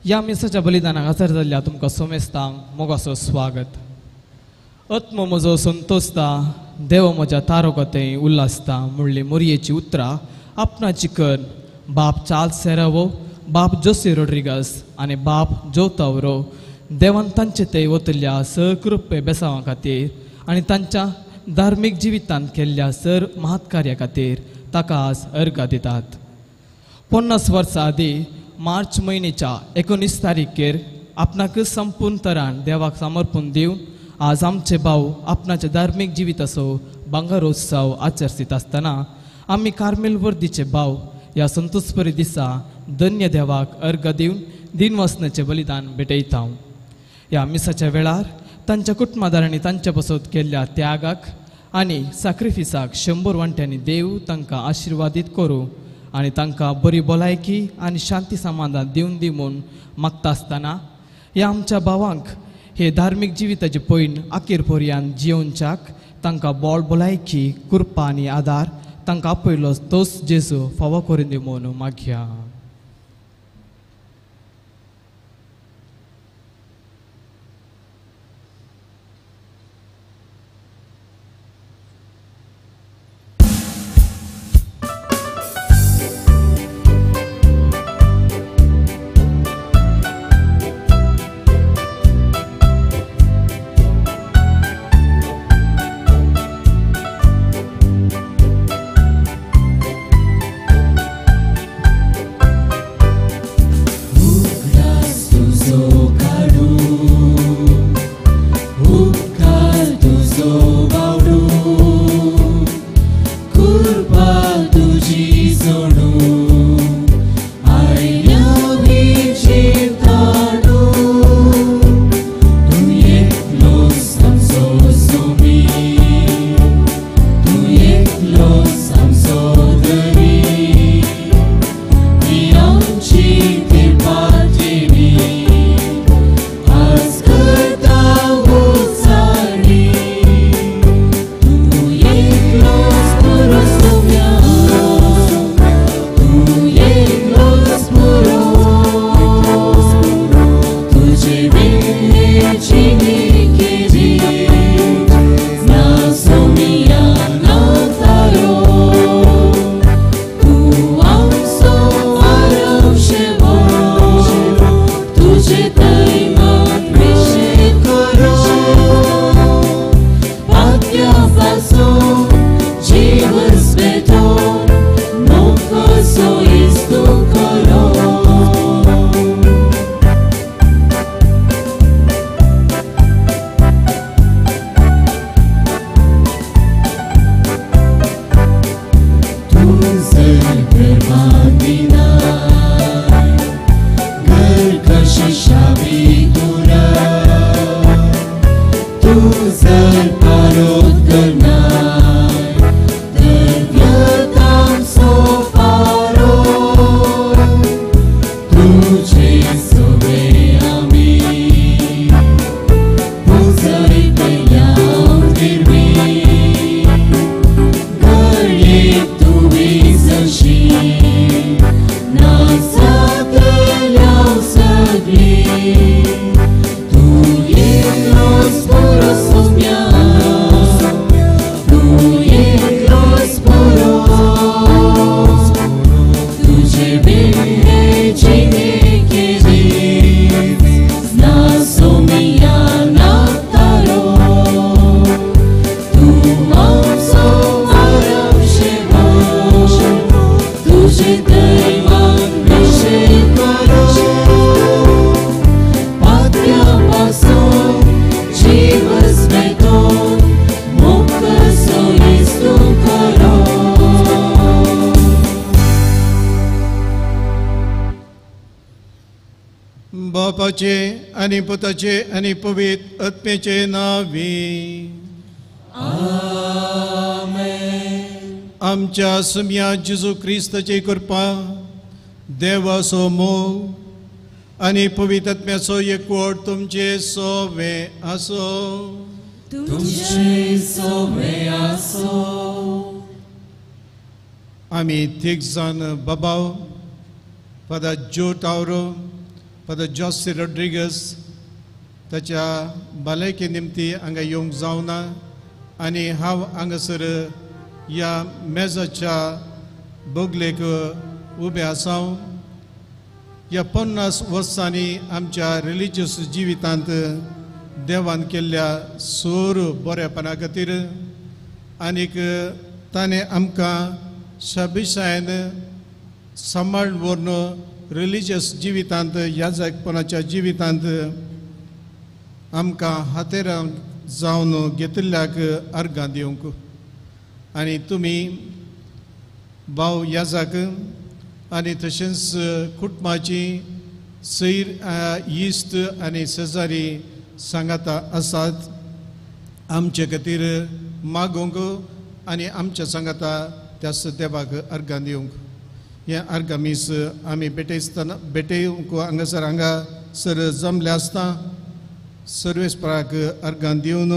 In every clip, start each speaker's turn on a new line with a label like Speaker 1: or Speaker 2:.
Speaker 1: या मिसाच्या बलिदानाक हजर जाल्ल्या तुमकां सोमेस्तांक मोगाचो स्वागत. आत्मो म्हजो संतोसता, देव म्हज्या तारकोतेय उल्हासता म्हणली मोरयेची उतरां आपणाची कर बाप चार्ल्स सेरावो, बाप जोसे रोड्रिगस आनी बाप जो तावरो देवान तांचे ते वतल्या सकृपे बेसावा खातीर आनी तांच्या धार्मीक जिवितांत केल्ल्या सर महत्कार्या खातीर ताका आज अर्घ दितात. 50 वर्सां आदीं मार्च म्हयन्याच्या 19 तारीखेर आपणाक संपूर्ण तरान देवाक समर्पण दिवन आज आमचे भाव आपणाच्या धार्मीक जिविताचो बंगारोत्सव आचरसीत आसतना आमी कार्मेल वर्दीचे भाव ह्या संतोषपरी दिसा धन्य देवाक अर्घ दिवन दिनवसनाचें बलिदान भेटयता. ह्या मिसाच्या वेळार तांच्या कुटुंबादारांनी तांच्या बसत केल्ल्या त्यागाक आनी सॅक्रिफिसाक 100 वांट्यांनी देव तांकां आशिर्वादीत करूं आनी तांकां बरी भलायकी आनी शांती समाधान दिवन दी म्हूण मागता आसतना ह्या आमच्या भावांक हे धार्मीक जिविताचे पयन अखेर पर्यंत जियोनच्याक तांकां बोळ भलायकी कृपा आनी आदार तांकां आपयलो तोच जेजू फावो करून दी म्हूण मागया.
Speaker 2: बापाचे आनी पुताचे आनी पवित्र आत्म्याचे नावी आमच्या सुम्या जेजू क्रिस्ताची कृपा देवाचो मोग आनी पवित्र आत्म्याचो एकवट तुमचे सोवे आसो. आमी तिग जाण बाबाव फादर जो तावरो फादर जॉसी रॉड्रिगस ताच्या भलायके निमती हांगा येवंक जावना आनी हांव हांगासर ह्या मेजाच्या बोगलेक उबे आसा. ह्या 50 वर्सांनी आमच्या रिलिजियस जिवितांत देवान केल्ल्या सोर बरेपणा खातीर आनीक ताणें आमकां शाबिशायेन सांबाळून व्हरून रिलिजियस जिवितांत याजकपणाच्या जिवितांत आमकां हातेरां जावन घेतिल्ल्याक अर्गां दिवंक. आनी तुमी भाव याजक आनी तशेंच कुटुंबाची सैर इश्ट आनी शेजारी सांगाता आसात आमचे खातीर मागोवंक आनी आमच्या सांगाता त्या देवाक अर्गां दिवंक. हे अर्गामीस आमी भेटयूंक हांगासर हांगासर जमले आसता सर्वेस्पराक अर्गां दिवन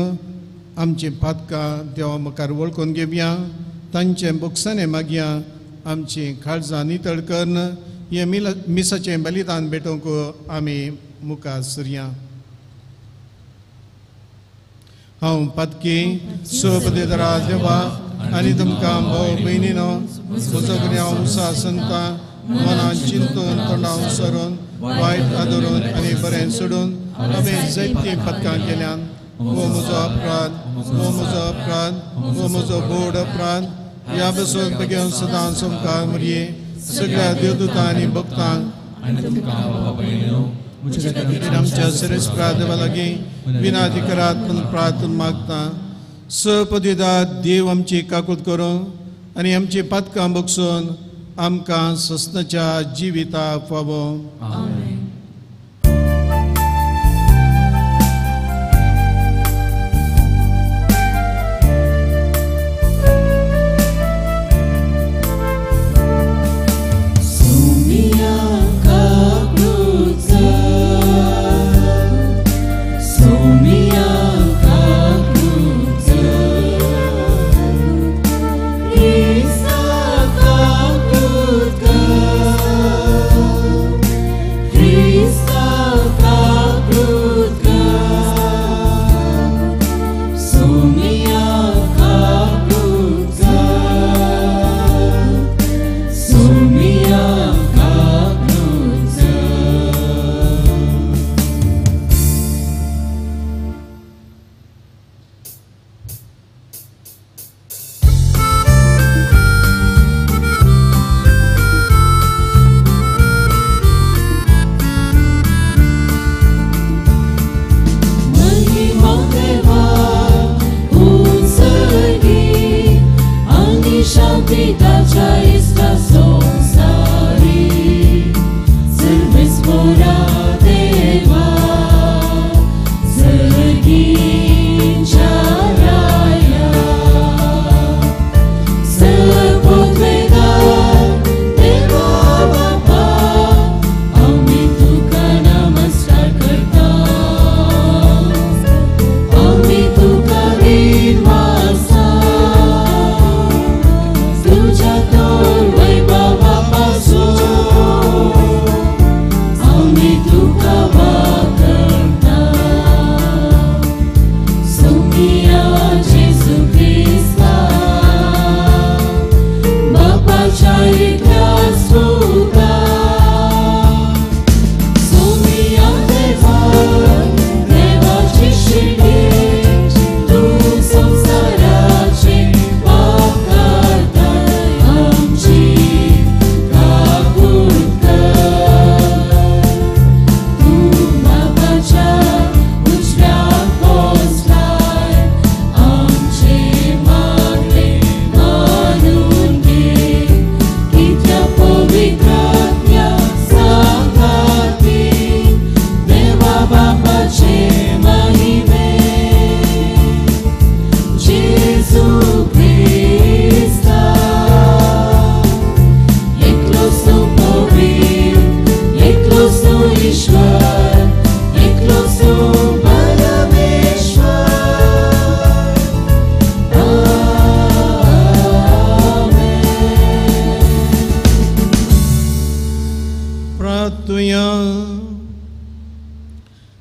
Speaker 2: आमची पातकां देवा मुखार वळखून घेवया. तांचे बुकसाने मागया आमची काळजां नितळ करन हे मिसाचें बलिदान भेटोवंक आमी मुखार सरया. हांव पातकी सोपदेदरा देवा आनी तुमकां भाव भयणीनो म्हजो हांव उसा संता मनान चिंतून तोंडान सरून वायट आदरून आनी बरें सोडून हांवें जायतीं पथकां केल्यान हो म्हजो अपराध हो म्हजो अपराध हो म्हजो बोड अपराध. ह्या बसून बेगीन सदां सोमकार मरये सगळ्या देवदूतां आनी भक्तांक आमच्या श्रेष्ठा देवा लागीं विनाधिकारात प्रार्थना मागता. सपदिदा देव आमची काकूट करूं आनी आमची पातकां बगसून आमकां ससनाच्या जिविताक फावो.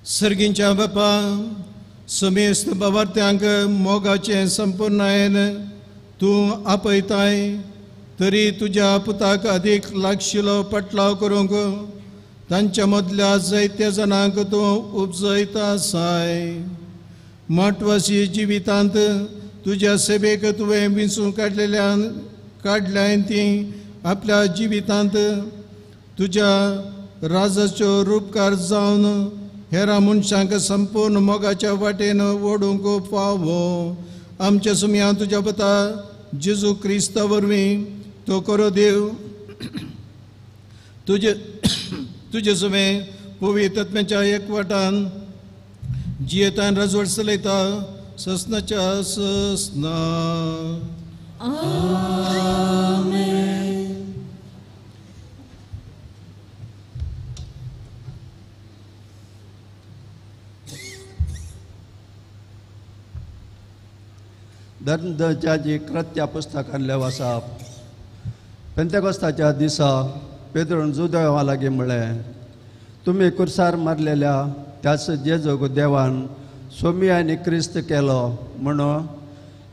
Speaker 2: सर्गींच्या बापा समेस्त बावार्थ्यांक मोगाचे संपूर्णायेन तूं आपयताय तरी तुज्या पुताक अदीक लागशिलो पटलाव करूंक तांच्या मदल्या जायत्या जाणांक तूं उपजयता साय म्हत्वाची जिवितांत तुज्या सेवेक तुवें विंचून काडल्यान ती आपल्या जिवितांत तुज्या राजाच्यो रूपकार जावन हेरा मनशांक संपूर्ण मोगाच्या वाटेन ओडूंक फावो आमच्या सुमया तुज्या पुता जेजू क्रिस्ता वरवीं तो करो देव तुजे सुमे पवित्र आत्म्याच्या एकवटान जियेतान राजवट चलयता ससनाच्या ससना
Speaker 3: धर्मदर्जाची कृत्या पुस्तकांतले वाचप पेंतेकोस्ताच्या दिसा पेद्रोन जुदेवा लागीं म्हळें तुमी कुर्सार मारलेल्या त्याच जेजूक देवान सोमी आनी क्रिस्त केलो म्हणून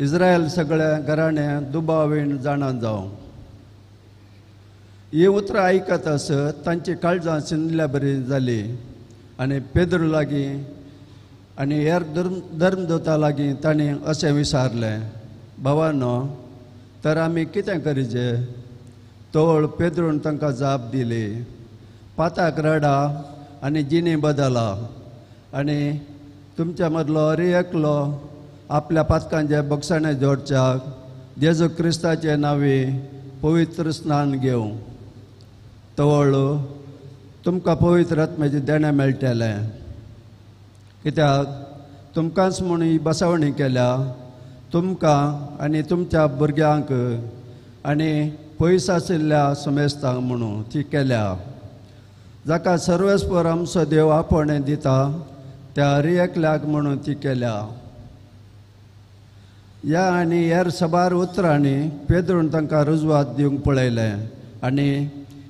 Speaker 3: इस्रायल सगळ्या घराणे दुबावीण जाणां जावं ही उतरां आयकत आसत तांची काळजां शिनल्या बरी जाली आनी पेद्रू लागीं आनी हेर धर्मदूता लागीं तांणी अशें विचारलें भावानो तर आमी कितें करीचें तोळ पेद्रून तांकां जाप दिली पाताक रडा आनी जिणी बदला आनी तुमच्या मदलो एकलो आपल्या पातकांचे बक्षाणे जोडच्याक जेजू क्रिस्ताचे नांवी पवित्र स्नान घेवं तवळ तुमकां पवित्र आत्म्याचें देणें मेळटलें कित्याक तुमकांच म्हूण ही बसवणी केल्या तुमकां आनी तुमच्या भुरग्यांक आनी पयस आशिल्ल्या समेस्तांक म्हणून ती केल्या जाका सर्वेस्पर आमचो देव आपणे दिता त्या एकल्याक म्हणून ती केल्या ह्या आनी हेर सबार उतरांनी पेद्रून तांकां रुजवात दिवंक पळयलें आनी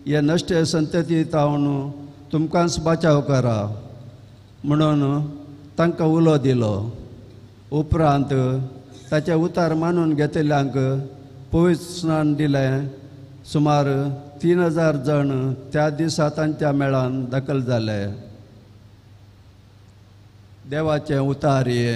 Speaker 3: हे नश्ट संतती तावन तुमकांच बचाव करा म्हणून तांकां उलो दिलो उपरांत ताचे उतार मानून घेतिल्ल्यांक पवित्र स्नान दिलें सुमार 3000 जण त्या दिसा तांच्या मेळान दाखल जाले देवाचें उतार हे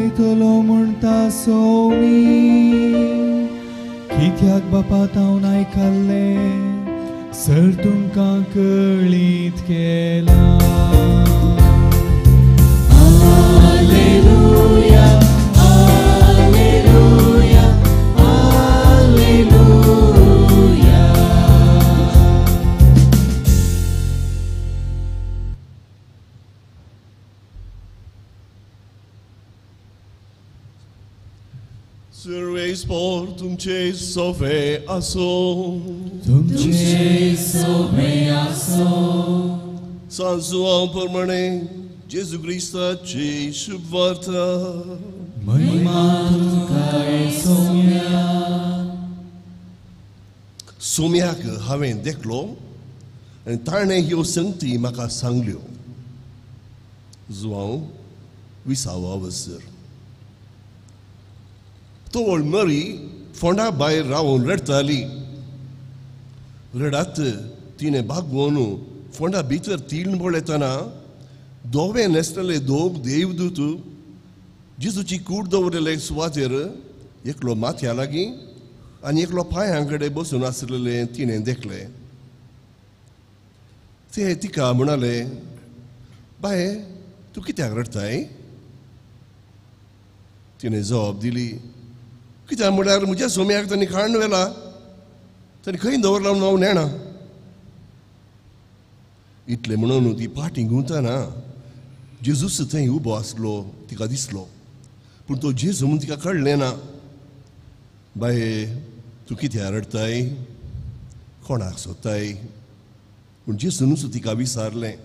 Speaker 4: वयतलो म्हणटा सोमी कित्याक बापा तावन आयकल्लें सर तुमकां कळीत केला
Speaker 5: Alleluia, Alleluia, Alleluia.
Speaker 6: Serveis portum ce sove aso.
Speaker 5: Tuce someaso.
Speaker 6: Sansuam permane, Jesu Christa ce subvarta.
Speaker 5: महिमा तुमका सोम्या.
Speaker 6: सोम्याक हांवें देखलो आनी ताणें ह्यो संगती म्हाका सांगल्यो. जुआंव 20वा वर्सर. तोळ मरी फोंडा भायर रावन रडताली. रडात तिणें भागवून फोंडा भितर तीन बोळ येतना दोवे न्हेसलेले दोग देवदूत जेजूची कूड दवरलेले सुवातेर एकलो माथ्या लागीं आनी एकलो पांयां कडेन बसून आसलेले तिणें देखले. ते तिका म्हणाले, बाये तूं कित्याक रडताय? तिणें जबाब दिली, कित्याक म्हळ्यार म्हज्या सोम्याक तांणी खाण व्हेला, तांणी खंय दवरला म्हूण हांव नेणा. इतलें म्हणून ती फाटीं घुंवतना जेजूस थंय उबो आसलो तिका दिसलो, पूण तो जेजू म्हूण तिका कळ्ळें ना. बाये तूं कित्याक रडताय? कोणाक सोदताय? पूण जेजूनच तिका विचारलें.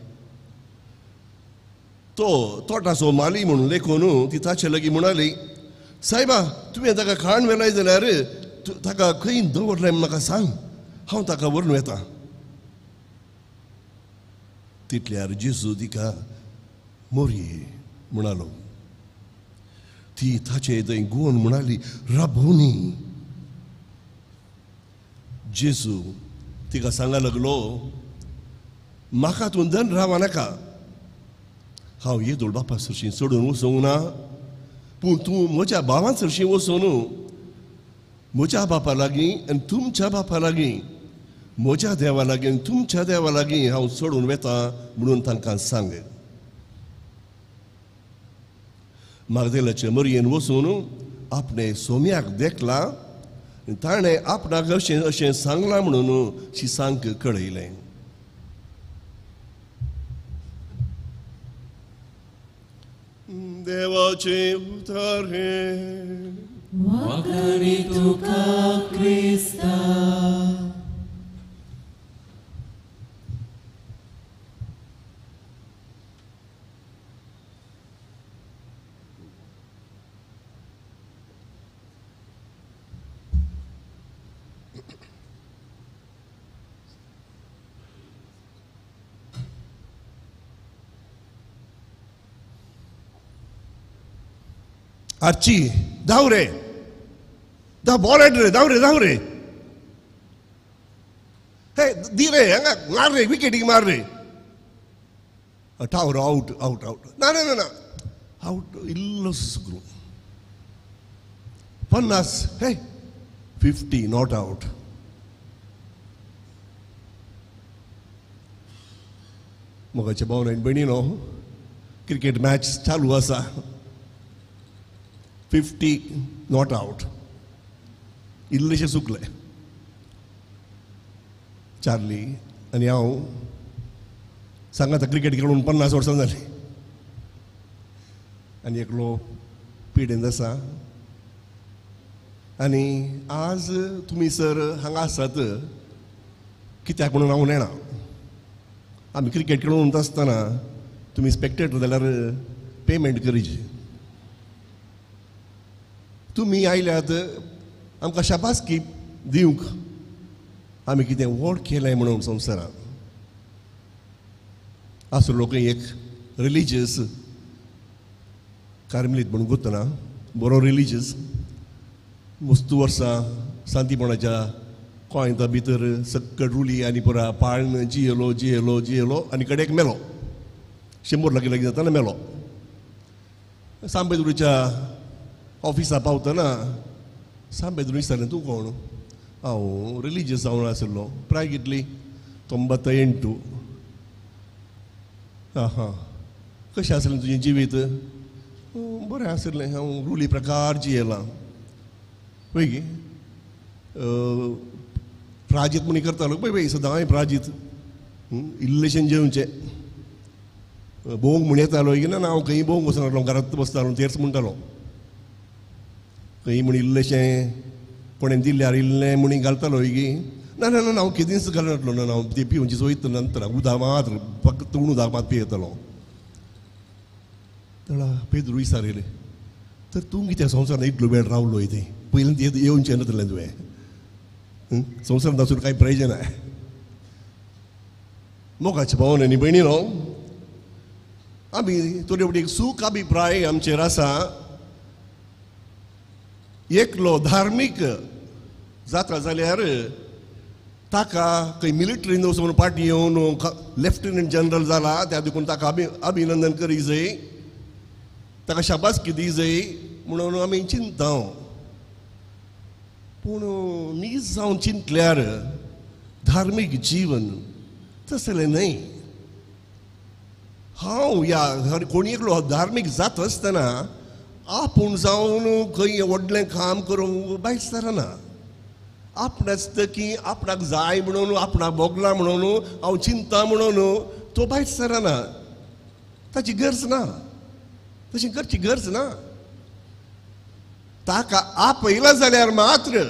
Speaker 6: तो तोटाचो माली म्हणून लेखून ती ताचे लागीं म्हणाली, सायबा तुवें ताका खाण व्हेलाय जाल्यार ताका खंय दवरलें म्हाका सांग, हांव ताका व्हरून येता. तितल्यार जेजू तिका मोरये म्हणालो. ती ताचे थंय घुंवन म्हणाली, राबोनी. जेजू तिका सांगा लागलो, म्हाका तूं दन रावा नाका. हांव येदोळ बापा सरशी सोडून वचूंक ना, पूण तूं म्हज्या भावां सरशी वचून म्हज्या बापा लागीं आनी तुमच्या बापा लागीं, म्हज्या देवा लागीं आनी तुमच्या देवा लागीं हांव सोडून वेता म्हणून तांकां सांग. मागदेलाचे मरयेन वचून आपणे सोम्याक देखला, ताणें आपणाक अशें सांगलां म्हणून शिसांक कळयलें. देवाचे उतार हे
Speaker 5: वाखाणी तुका क्रिस्ता.
Speaker 6: आर्ची धांव रे, धांव बॉल हेड रे, धांव रे. हे दी रे, हांगा मार रे, विकेटीक मार रे. टावर आउट. ना आउट इल्लो सुकरू. 50 हे 50 नॉट आउट. मोगाचे भावनायन भयणीनो, क्रिकेट मॅच चालू आसा. 50 नॉट आउट. इल्लेशें चुकलें. चार्ली आनी हांव सांगात क्रिकेट खेळून 50 वर्सां जालीं आनी एकलो पिडेंत आसा. आनी आज तुमी सर हांगा आसात कित्याक म्हणून हांव नेणा. आमी क्रिकेट खेळून आसतना तुमी स्पेक्टेटर जाल्यार पेमेंट करीचे. तुमी आयल्यात आमकां शाबासकी दिवंक आमी कितें व्हड केलें म्हणून संवसारांत. आसलो लोक एक रिलिजियस कार्मेलीत म्हणून गोतना, बरो रिलिजियस. मस्त वर्सां शांतीपणाच्या कोयता भितर सक्कट रुली आनी पुरा पाळण जियेलो आनी कडेक मेलो. 100 लागीं जाताना मेलो. सांबेदुरीच्या ऑफिसा पावतना सांबेदुरी विचारलें तूं कोण? हांव रिलिजियस जावन आशिल्लो, प्राय कितली? 98. हां कशें आसलें तुजें जिवीत? बरें आशिल्लें, हांव रुली प्रकार जियेलां. पळय गे प्राजीत म्हणी करतालो पळय पळय सदां हांवें प्राजीत इल्लेशें जेवचें. भोवंक म्हण येतालो की ना हांव खंय भोवंक वचनासलो, घरांत बसतालो तेच म्हणटालो. खंय म्हण इल्लेशें कोणें दिल्यार इल्लें म्हणी घालतालो की ना ना ना हांव केदींच घालनासलो. ना हांव ते पिवची सोयत नंतर उदक मात्र फक्त तूण उदक मात पियेतालो. तेन्ना पेद्रू विचारलें तर तूं कित्याक संवसारांत इतलो वेळ रावलो इथे? पयलीं येवचें नासलें तुवें? संवसारांत आसून कांय प्रयोजन आहे? मोगाचे भावन आनी भयणीनो, आमी थोडे सूख अभिप्राय आमचेर आसा. एकलो धार्मीक जाता जाल्यार ताका खंय मिलिटरीन वचून पार्टी येवन लेफ्टनंट जनरल जाला त्या देखून ताका अभिनंदन करी जाय, ताका शाबासकी दी जाय म्हणून आमी चिंता. पूण नीज जावन चिंतल्यार धार्मीक जीवन तसलें न्हय. हांव ह्या कोणी एकलो धार्मीक जाता आसतना आपूण जावन खंय व्हडलें काम करूंक भायर सरना. आपणाच की आपणाक जाय म्हणून आपणाक भोगला म्हणून हांव चिंता म्हणून तो भायर सरना. ताची गरज ना, तशी करची गरज ना. ताका आपयला जाल्यार मात्र,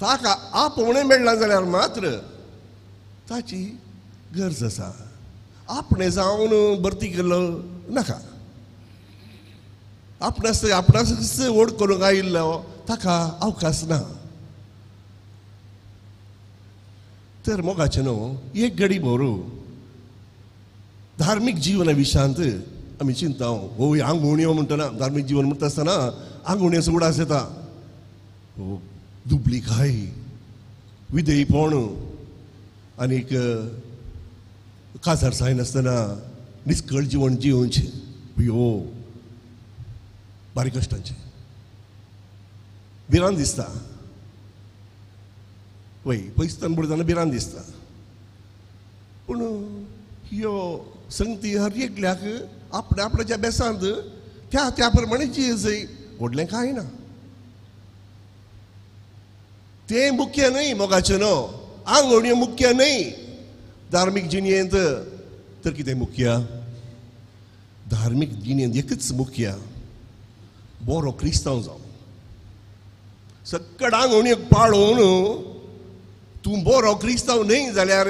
Speaker 6: ताका आपोवणें मेळना जाल्यार मात्र ताची गरज आसा. आपणें जावन भरती केल्लो नाका. आपणास ओड करूंक आयिल्लो ताका अवकाश ना. तर मोगाचें न्हू एक घडी भर धार्मीक जिवना विशयांत आमी चिंता. हो आंगवण्यो म्हणटना धार्मीक जीवन म्हणटा आसतना आंगवण्याचो उडास येता. दुबळीकाय, विधेयपण आनीक काजार जायनासतना निश्कळ जिवन जिवचें ह्यो बारीक कश्टांचें भिरांत दिसता. वय पयसतान बुडताना भिरांत दिसता. पूण ह्यो संगती हर एकल्याक आपणाच्या बेसांत त्या प्रमाणे जियेजय. व्हडलें कांय ना. तें मुख्य न्हय मोगाचें न्हू. आंगवण्यो मुख्य न्हय धार्मीक जिणेंत. तर कितें मुख्य? धार्मीक जिणेंत एकच मुख्य, बरो क्रिस्तांव जावं. सक्कड आंगवण्यो पाळून तूं बरो क्रिस्तांव न्हय जाल्यार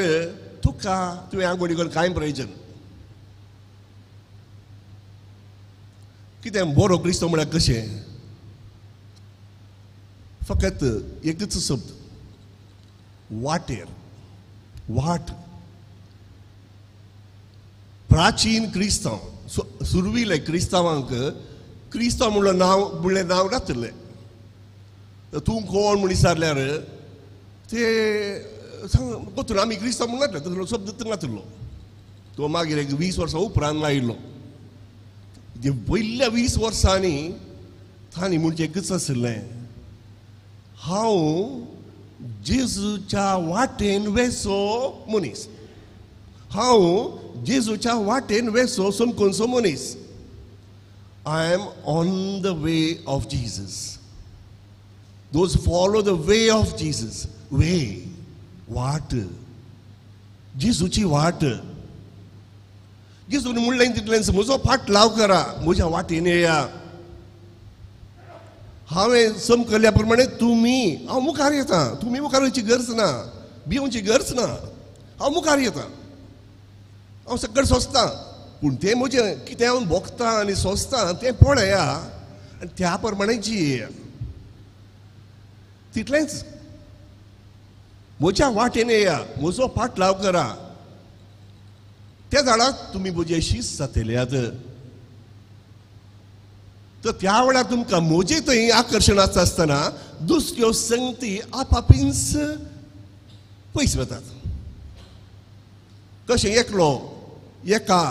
Speaker 6: तुका तुवें आंगवणी करून कांय प्रयोजन. कितें बरो क्रिस्तांव म्हळ्यार कशें? फकत एकच शब्द, वाटेर. वाट. प्राचीन क्रिस्तांव सुरविले क्रिस्तांवांक क्रिस्तांव म्हणलें नांव नासलें. तूं कोण म्हूण विचारल्यार ते सांग आमी क्रिस्तांव म्हणून नासले, तसलो शब्द नासलो. तो मागीर एक 20 वर्सां उपरांत आयिल्लो. पयल्या 20 वर्सांनी तांणी म्हणचें एकच आशिल्लें, हांव जेजूच्या वाटेन वेसो मनीस. हांव जेजूच्या वाटेन वेसो समकोनचो मनीस. I am on the way of Jesus. Those follow the way of Jesus. Way, वाट, जेजूची वाट. जेजून म्हणलें तितलेंच, म्हजो फाट लाव करा, म्हज्या वाटेन येया. हांवें समकल्ल्या प्रमाणे हांव मुखार येता. तुमी मुखार वयची गरज ना, भिवची गरज ना. हांव मुखार येता, हांव सकयल सोंसतां. पूण तें म्हजें कितें हांव भोगतां आनी सोंसतां तें पळया आनी त्या प्रमाणे जियेया. तितलेंच. म्हज्या वाटेन येया, म्हजो फाट लाव करा. त्या झाडाक तुमी म्हजे शिश्य जातल्यात. तर त्या वेळार तुमकां म्हजें थंय आकर्शण आसतना दुसऱ्यो संगती आपापींच पयस वतात. कशें एकलो एका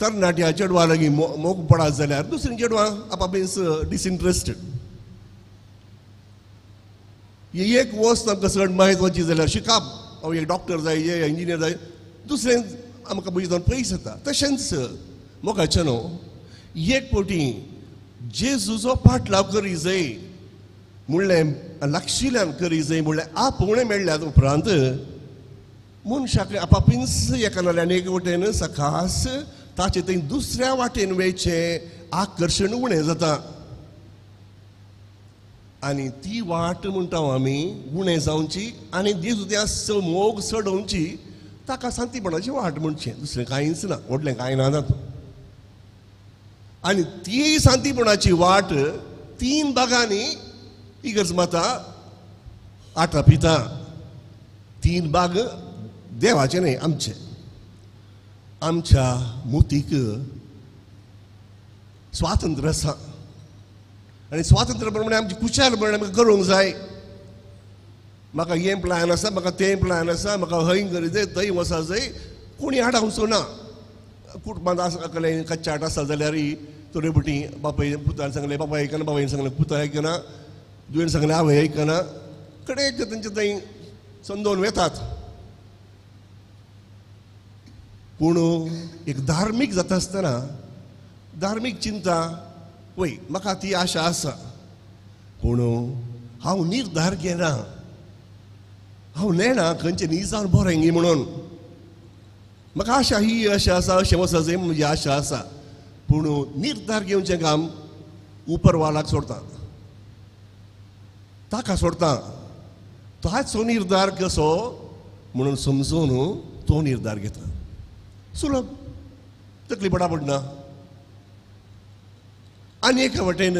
Speaker 6: तरणाट्या चेडवा लागीं मोग पडात जाल्यार दुसरीं चेडवां आपापलींच डिसइंट्रस्टेड. एक वस्त आमकां चड म्हत्वाची जाल्यार शिकप, हांव एक डॉक्टर जाय इंजिनियर जाय, दुसरें आमकां पयस जावन पयस जाता. तशेंच मोगाचें न्हू, एक फावटी जेजूचो पाटलाव करी जाय म्हणलें, लागशिल्ल्यान करी जाय म्हणलें आपोवणें मेळ्ळ्या उपरांत मनशाक आपापलींच एका नाल्यार आनी एक वटेन सखास ताचे थंय दुसऱ्या वाटेन वयचें आकर्शण उणें जाता. आनी ती वाट म्हणटा आमी उणें जावची आनी जेजू त्या मोग चडोवची, ताका शांतीपणाची वाट म्हणचें, दुसरें कांयच ना, व्हडलें कांय ना तातूंत. आनी ती शांतीपणाची वाट 3 भागांनी इगर्ज माता आटापिता. 3 भाग देवाचे न्हय, आमचे. आमच्या मुतीक स्वातंत्र्य आसा आनी स्वातंत्र्य प्रमाणे आमची कुशाल प्रमाणे आमकां करूंक जाय. म्हाका हें प्लॅन आसा, म्हाका तें प्लॅन आसा, म्हाका हय करी जाय, थंय वसा जाय, कोणी आडावचो ना. कुटुंबांत आसलें कच्चाट आसा जाल्यार थोडे फावटी बापाय पुतान सांगलें बापाय आयकना, बाबायन सांगलें पुता आयकना, तुवें सांगलें आवय आयकना, कडेक तेंचे थंय समजोवन वेतात. पूण एक धार्मीक जाता आसतना धार्मीक चिंता, वय म्हाका ती आशा आसा, पूण हांव निर्धार घेना, हांव नेना खंयचे न्ही जावन बरें म्हणून. म्हाका आशा ही आशा आसा, अशें वसा जाय म्हजी आशा आसा, पूण निर्धार घेवचें काम उपरवालाक सोडता, ताका सोडता. ताचो निर्धार कसो म्हणून समजून तो निर्धार घेता. सुलभ, तकलीफ पडना. आनी एका वटेन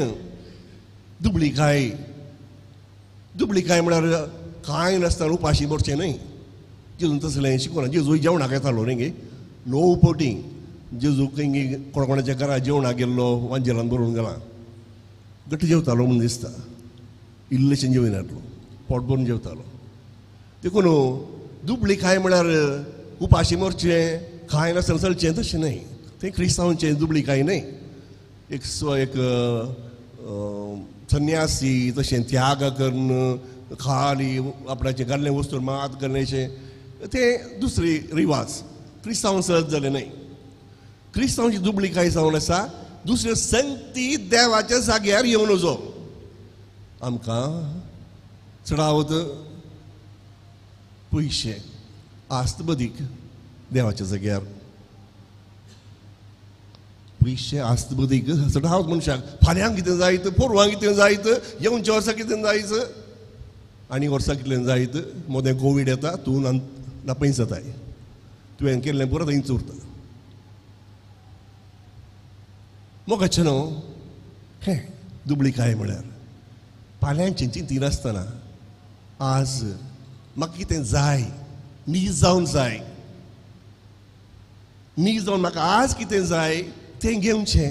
Speaker 6: दुबळीकाय म्हळ्यार कांय नासतना उपाशी मरचें न्हय. जेजून तसलें शिकोवना. जेजू जेवणाक येतालो न्ही गे, 9 फावटी जेजू खंय कोणाच्या घरा जेवणाक गेल्लो, वांजेलान बरोवन गेला, गट्ट जेवतालो म्हूण दिसता. इल्लेशें जेवनातलो, पोट भरून जेवतालो. देखून दुबळीकाय म्हळ्यार उपाशी मरचें, कांय नासतना चलचें, तशें न्हय. तें क्रिस्तांवांचें दुबळीकाय न्हय. एक संन्यासी तशें त्याग करून खाली आपणाचें घाल्लें वस्तू मात करण्याचें, तें दुसरी रिवाज. क्रिस्तांव सहज जालें न्हय. क्रिस्तांवांची दुबळीकाय जावन आसा दुसऱ्यो संगती देवाच्या जाग्यार येवन वचो. आमकां चडावत पयशे, आस्त बदीक देवाच्या जाग्यार. पयशे आस्त बदीक चडावत मनशाक. फाल्यां कितें जायत, पोरवां कितें जायत, येवच्या वर्सा कितें जायत, आनी वर्सा कितलें जायत. मोदें कोवीड येता, तूं नापयस जाताय, तुवें केल्लें परत थंयच उरता. मोगाचें न्हू हें दुबळीकाय म्हळ्यार. फाल्यांचें चिंती नासतना आज म्हाका कितें जाय, न्ही जावन जाय, न्ही जावन म्हाका आज कितें जाय तें घेवचें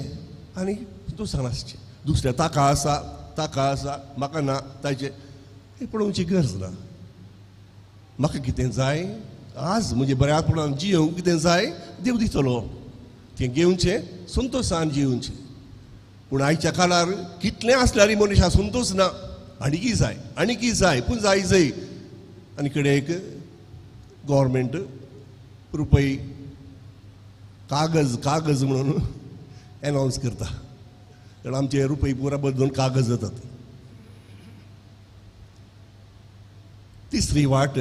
Speaker 6: आनी दुसऱ्यान आसचें. दुसऱ्या ताका आसा, म्हाका ना, ताचें हें पळोवची गरज ना. म्हाका कितें जाय आज म्हजे बऱ्यापणान जियोंक कितें जाय देव दितलो, तें घेवचें, संतोशान जिवचें. पूण आयच्या काळार कितलें आसल्यारय मनशाक संतोश ना. आनीकी जाय, पूण जाय. आनी कडेक गव्हर्मेंट रुपये कागज म्हणून एनावन्स करता, कारण आमचे रुपये पुरा बदलून कागज जातात. तिसरी वाट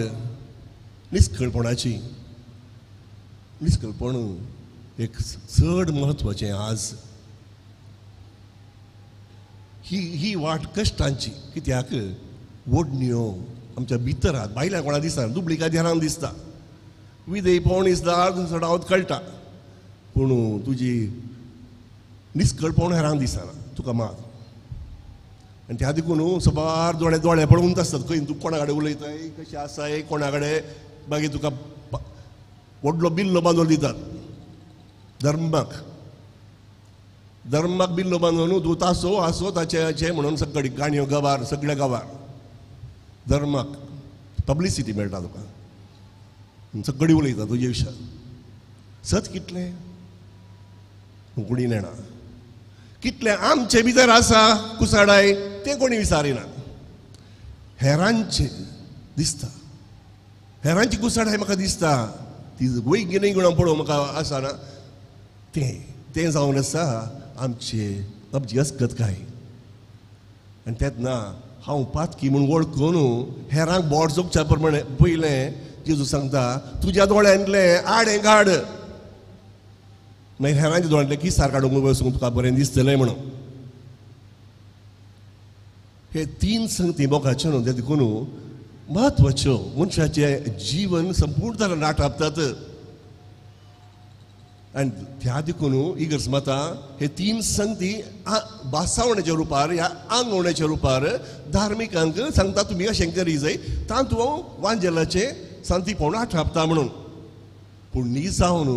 Speaker 6: निश्कळपणाची. निश्कळपण एक चड म्हत्वाचें आज. ही वाट कश्टांची, कित्याक वडण्यो आमच्या भितर आहात, भायल्या कोणा दिसता, दुबळीकाय ध्यानान दिसता. विदेय पळोवन दिसता, चडावत कळटा, पूण तुजी निश्कळपण हेरांक दिसना तुका मात. आनी त्या देखून सबार दोळे पळोवंक आसतात, खंय तूं कोणा कडेन उलयताय, कशें आसाय, कोणा कडेन. मागीर तुका व्हडलो बिल्लो बांदून दितात धर्माक बिल्लो बांदून तूं तासो आसो ताचे म्हणून सगळी गाणयो गावार, सगळ्या गावार धर्माक पब्लिसिटी मेळटा तुका, सगळी उलयता तुजे विशयान. सत कितलें कोणी नेना कितले आमचे भितर आसा कुसाडाय ते कोणी विचारिना हेरांचे दिसता हेरांची कुसाडाय म्हाका दिसता ती वैज्ञानीक गुणां पळोवंक म्हाका आसा ना तें जावन आसा आमची अस्कतकाय आनी तेत ना हांव पातकी म्हूण वळखून हेरांक बोट जोगच्या प्रमाणे पयलें जेजू सांगता तुज्या दोळ्यांतले आडे काड मागीर हेरांच्या दोळ्यांतले किसार काडूंक वचूंक तुका बरें दिसतलें म्हणून हे 3 संगती मोगाच्यो न्हू ते देखून म्हत्वाच्यो मनशाचें जीवन संपूर्ण तरान नाटापतात आनी त्या देखून इगर्ज मता हे 3 संगती बासावण्याच्या रुपार ह्या आंगवण्याच्या रुपार धार्मिकांक सांगता तुमी अशें करी जाय तातूंत वांजेलाचे सांतीपण आठापता म्हणून पूण न्ही जावन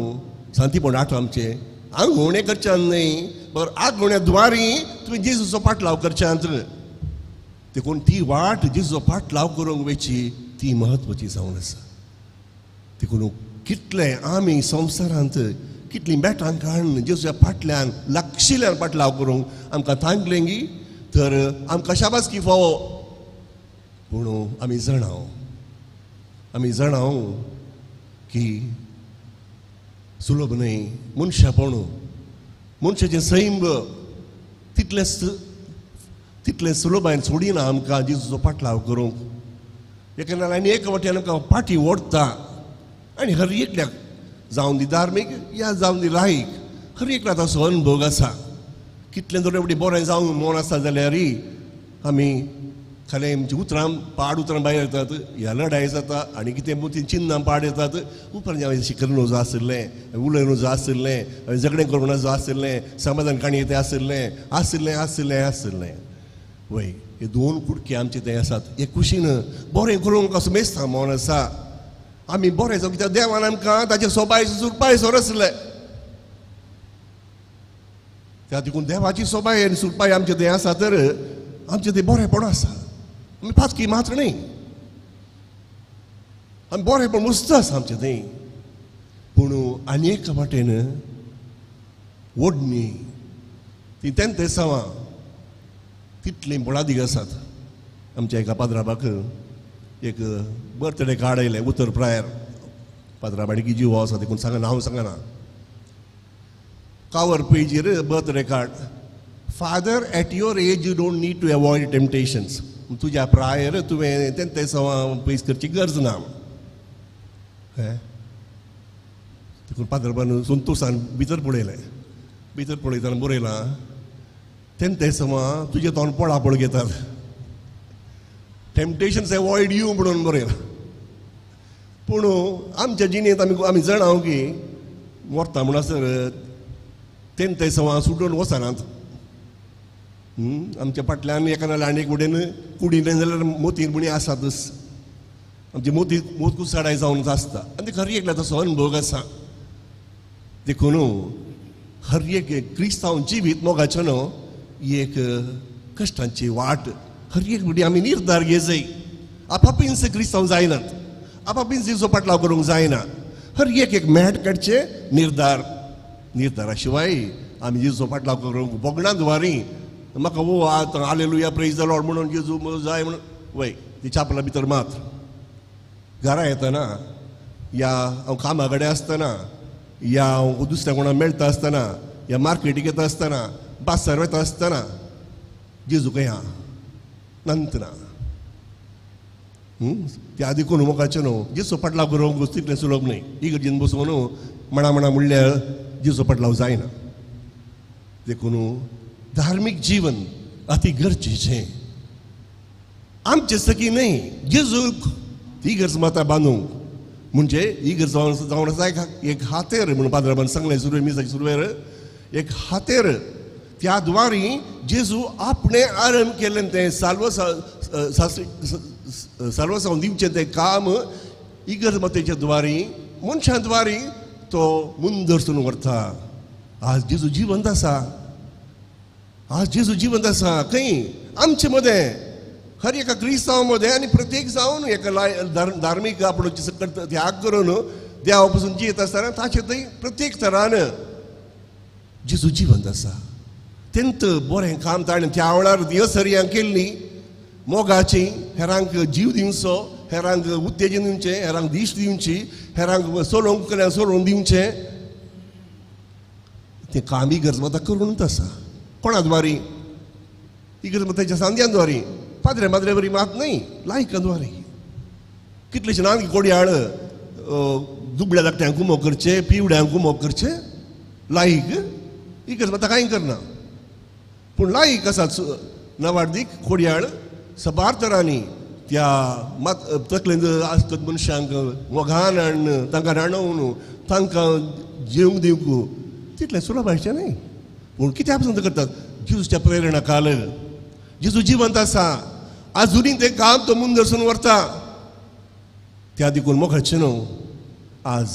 Speaker 6: सांतीपण आठावचे आंगवणे करच्यान न्ही बरं आंगवण्या द्वारी तुमी जेजूचो पाटलाव करच्यात देखून ती वाट जेजूचो पाटलाव करूंक वयची ती म्हत्वाची जावन आसा देखून कितले आमी संवसारांत कितलीं बेठां काडून जेजूच्या फाटल्यान लागशिल्ल्यान पाटलाव करूंक आमकां थांगलेंगी तर आमकां शाबासकी फावो पूण आमी जाणाव की सुलभ न्हय मनशाचें सैम तितलें सुलभान सोडिना आमकां जेजूचो पाटलाव करूंक एका नाल्यार आनी एक वाटेन आमकां पाटी ओडटा आनी हर एकल्याक जावन दी धार्मीक या जावन दी लायक हर एकल्याक ताचो अनुभव आसा कितलें जर बरें जावंक मन आसा जाल्यारय आमी खाली आमची उतरां पाड उतरां भायर येतात ह्या लढाई जाता आनी कितें चिन्नां पाड येतात उपरांत हांवें शिकलें नजो आशिल्लें उलयन नजो आशिल्लें हांवें झगडें करूंक नजो आशिल्लें समाधान काणी तें आशिल्लें वय हे 2 कुडके आमचे ते आसात एक कुशीन बरें करूंक असो मेस्ता मन आसा आमी बरें जावं कित्याक देवान आमकां ताचे सोबाय सुरपाय सोरसले त्या देखून देवाची सोबाय आनी सुरपाय आमचे तें आसा तर आमचें तें बरेंपण आसा आमी पातकी मात्र न्ही आमी बरेंपण मस्त आसा आमचें तें पूण आनी एका वाटेन ओडणी ती तें सावां तितलीं बळादीक आसात आमच्या एका पाद्राबाक एक बर्थडे कार्ड आयलें उत्तर प्रायर पाद्राबाडीकी जीव आसा देखून सांगना हांव सांगना कवर पेजीर birthday card father at your age you don't need to avoid temptations तुज्या प्रायर तुवें तें सवां पयस करची गरज ना देखून पाद्राबान संतोशान भितर पळयतना बरयलां तें सवां तुजें तोंड पळापळ घेतात टेम्पटेशन्स अवॉयड यू म्हणून बरयलां पूण आमच्या जिणेंत आमी जाणाव की व्हरता म्हणसर तें सवां सुटून वचनात आमच्या फाटल्यान एका नाल्यार आनी एक वटेन कुडीन जाल्यार मोतीन म्हणी आसातच आमचे मोत कुसाडाय जावन आसता आनी खरें एकल्या तसो अनुभव आसा देखून हर एक क्रिस्तांव जिवीत मोगाचें न्हू ही एक कश्टांची वाट हर एक फुटी आमी निर्धार घे जाय आपापींच क्रिस्तांव जायनात आपापींच जेजूचो पाटलाव करूंक जायना हर एक मेळ काडचे निर्धारा शिवाय आमी जेजूचो पाटलाव करूंक बोगणां द्वारी म्हाका वो आतां हालेलुया प्रेज द लॉर्ड म्हणून जेजू जाय म्हणून वय ती चापला भितर मात घरा येतना या हांव कामा कडेन आसतना या हांव दुसऱ्या कोणाक मेळटा आसतना या मार्केटीक येता आसतना बाजार वयता आसतना जेजू कया नंतना त्या देखून मोगाचें न्हू जेजूचो पाटलाव करूंक तितलें सुलभ न्हय इगर्जेन बसून म्हणा म्हणल्यार जेजूचो पाटलाव जायना देखून धार्मीक जीवन अति गरजेचें आमचे सकी न्हय जेजूक इगर्ज माता बांदूंक म्हणजे इगर्ज जावन आसा एक हातेर म्हणून पाद्राबान सांगलें सुरवेर मिसाची सुरवेर एक हातेर त्या द्वारी जेजू आपणे आरंभ केलें तें साल्वसावन दिवचें तें काम इगर्ज मातेच्या द्वारी मनशां द्वारी तो मुंदरसून व्हरता आज जेजू जिवंत आसा खंय आमचे मदें हर एका क्रिस्तांव मदें आनी प्रत्येक जावन एका धार्मीक आपण त्याग करून देवा पासून जियेत आसतना ताचे थंय प्रत्येक तरान जेजू जिवंत आसा. तेंत बरें काम ताणें त्या वेळार दिवसर्यां केल्ली, मोगाची, हेरांक जीव दिवचो, हेरांक उत्तेजन दिवचें, हेरांक दिश्ट दिवची, हेरांक सोलोंक केल्यार सोडून दिवचें, तें काम इगर्ज माता करूनच आसा. कोणा द्वारी? इगर्ज माताच्या सांद्यां द्वारी, पाद्रे माद्रे बरी मात न्ही, लायका द्वारी. कितलेशे ना कोडयाळ दुबळ्या धाकट्यांक मोग करचे, पिवड्यांक मोग करचे, लायक इगर्ज माता कांय करना. पूण लायक आसा नवार्दीक खोडयाळ सबार तरांनी त्या मात तकलेंत आसत मनशांक मोगान हाडून तांकां रांडोवन तांकां जेवंक दिवंक तितलें सुलभ आसचें न्ही. पूण कित्याक पसंत करतात? जेजूच्या प्रेरणा काल जेजू जिवंत आसा, आजुनी तें काम तो मुन दर्शन व्हरता. त्या देखून मोगाचें न्हू. आज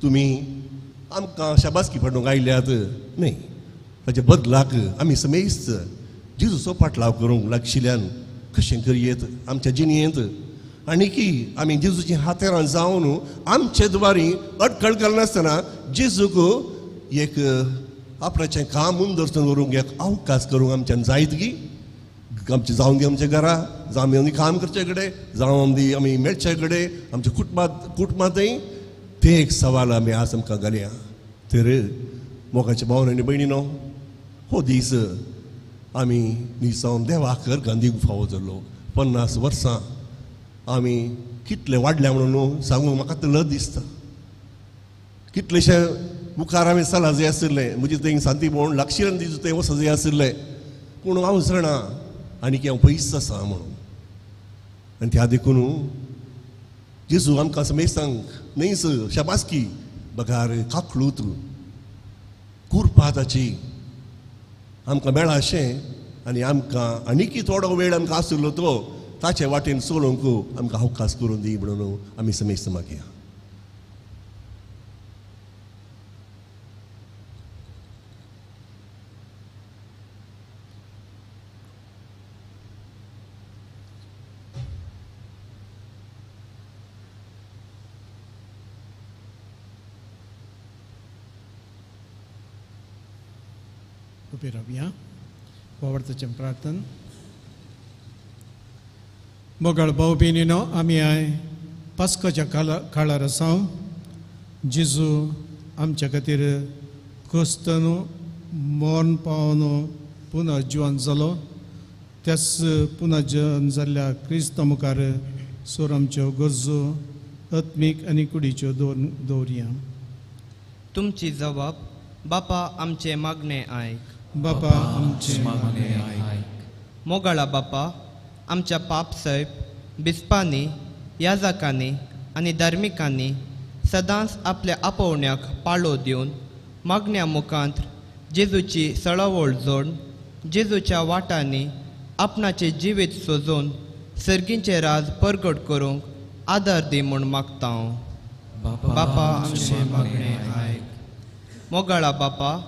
Speaker 6: तुमी आमकां शाबासकी पडूंक आयल्यात न्ही, ताच्या बदलाक आमी समेस्त जेजूचो पाटलाव करूंक लागशिल्ल्यान कशें करियेत आमच्या जिणयेंत, आनी की आमी जेजूची हातेरां जावन आमचे द्वारी अडखळ घालनासतना जेजूक एक आपणाचें काम मुन दर्शन व्हरूंक एक अवकाश करूंक आमच्यान जायत गी. आमचें जावं दी आमच्या घरा, जावं आमी काम करचे कडेन, जावं दी आमी मेळचे कडेन, आमच्या कुटुंबांतय ते एक सवाल आमी आज आमकां घालया. तर मोगाच्या भावन आनी भयणीनो, हो दीस आमी निसावन देवाक अर्घां दिवंक फावो जालो. 50 वर्सां आमी कितले वाडल्या म्हणून सांगूंक म्हाका तर लज दिसता. कितलेशे मुखार आमी चला जाय आशिल्लें, म्हजे थंय सांती भोंवण लागशिल्ल्यान दिसू थंय वच जाय आशिल्लें, पूण हांव जाणा आनी की हांव पयस आसा म्हणून. आनी त्या देखून जेजू आमकां समेस्तांक न्हयस शाबासकी बगार काकळूत कुरपा ताची आमकां मेळ्ळा अशें, आनी आमकां आनीक थोडो वेळ आमकां आशिल्लो तो ताचे वाटेन चलोवंक आमकां अवकाश करून दी म्हणून आमी समेस्त मागया.
Speaker 2: उबे रावया. वावरताचें प्रार्थन. मोगाळ भाव भयणीनो, आमी आय पास्काच्या काळार आसा. जेजू आमच्या खातीर क्रिस्तान मरण पावन पुनः जिवंत जालो. त्याच पुनः जिवंत जाल्ल्या क्रिस्ता मुखार सोर आमच्यो गरजो आत्मीक आनी कुडीच्यो दवरया.
Speaker 7: तुमची जबाब. बापा आमचे मागणे आयक.
Speaker 2: बापा आमचे मागणे आयक.
Speaker 7: मोगाळा बापा, आमच्या पापसैप बिस्पांनी, याजकांनी आनी धार्मिकांनी सदांच आपल्या आपोवण्याक पाळो दिवन मागण्या मुखांत जेजूची सळावळ जोड जेजूच्या वाटांनी आपणाचे जिवीत सोजून सर्गींचे राज परगट करूंक आदार दी म्हूण मागता हांव. बापा आमचे मागणे आयक. मोगाळा बापा,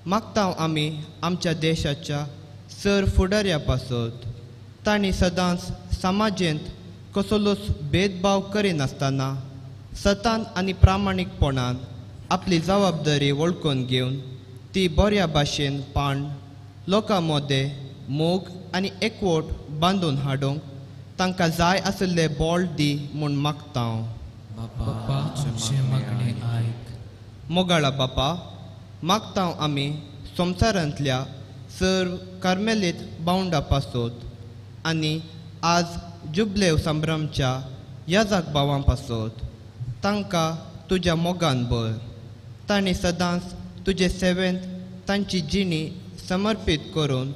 Speaker 7: मागता आमी आमच्या देशाच्या सर फुडाऱ्या पासत तांणी सदांच समाजेंत कसलोच भेदभाव करिनासतना सतान आनी प्रामाणीकपणान आपली जबाबदारी वळखून घेवन ती बऱ्या भाशेन पाण लोकां मदें मोग आनी एकवट बांदून हाडूंक तांकां जाय आशिल्ले बोल दी म्हूण मागता हांव. मोगाळा बापा, मागता आमी संवसारांतल्या सर्व कार्मेलीत बावंडा पासत आनी आज जुबलेव संभ्रमच्या याजक भावां पासत तांकां तुज्या मोगान भर. तांणी सदांच तुजे सेवेंत तांची जिणी समर्पीत करून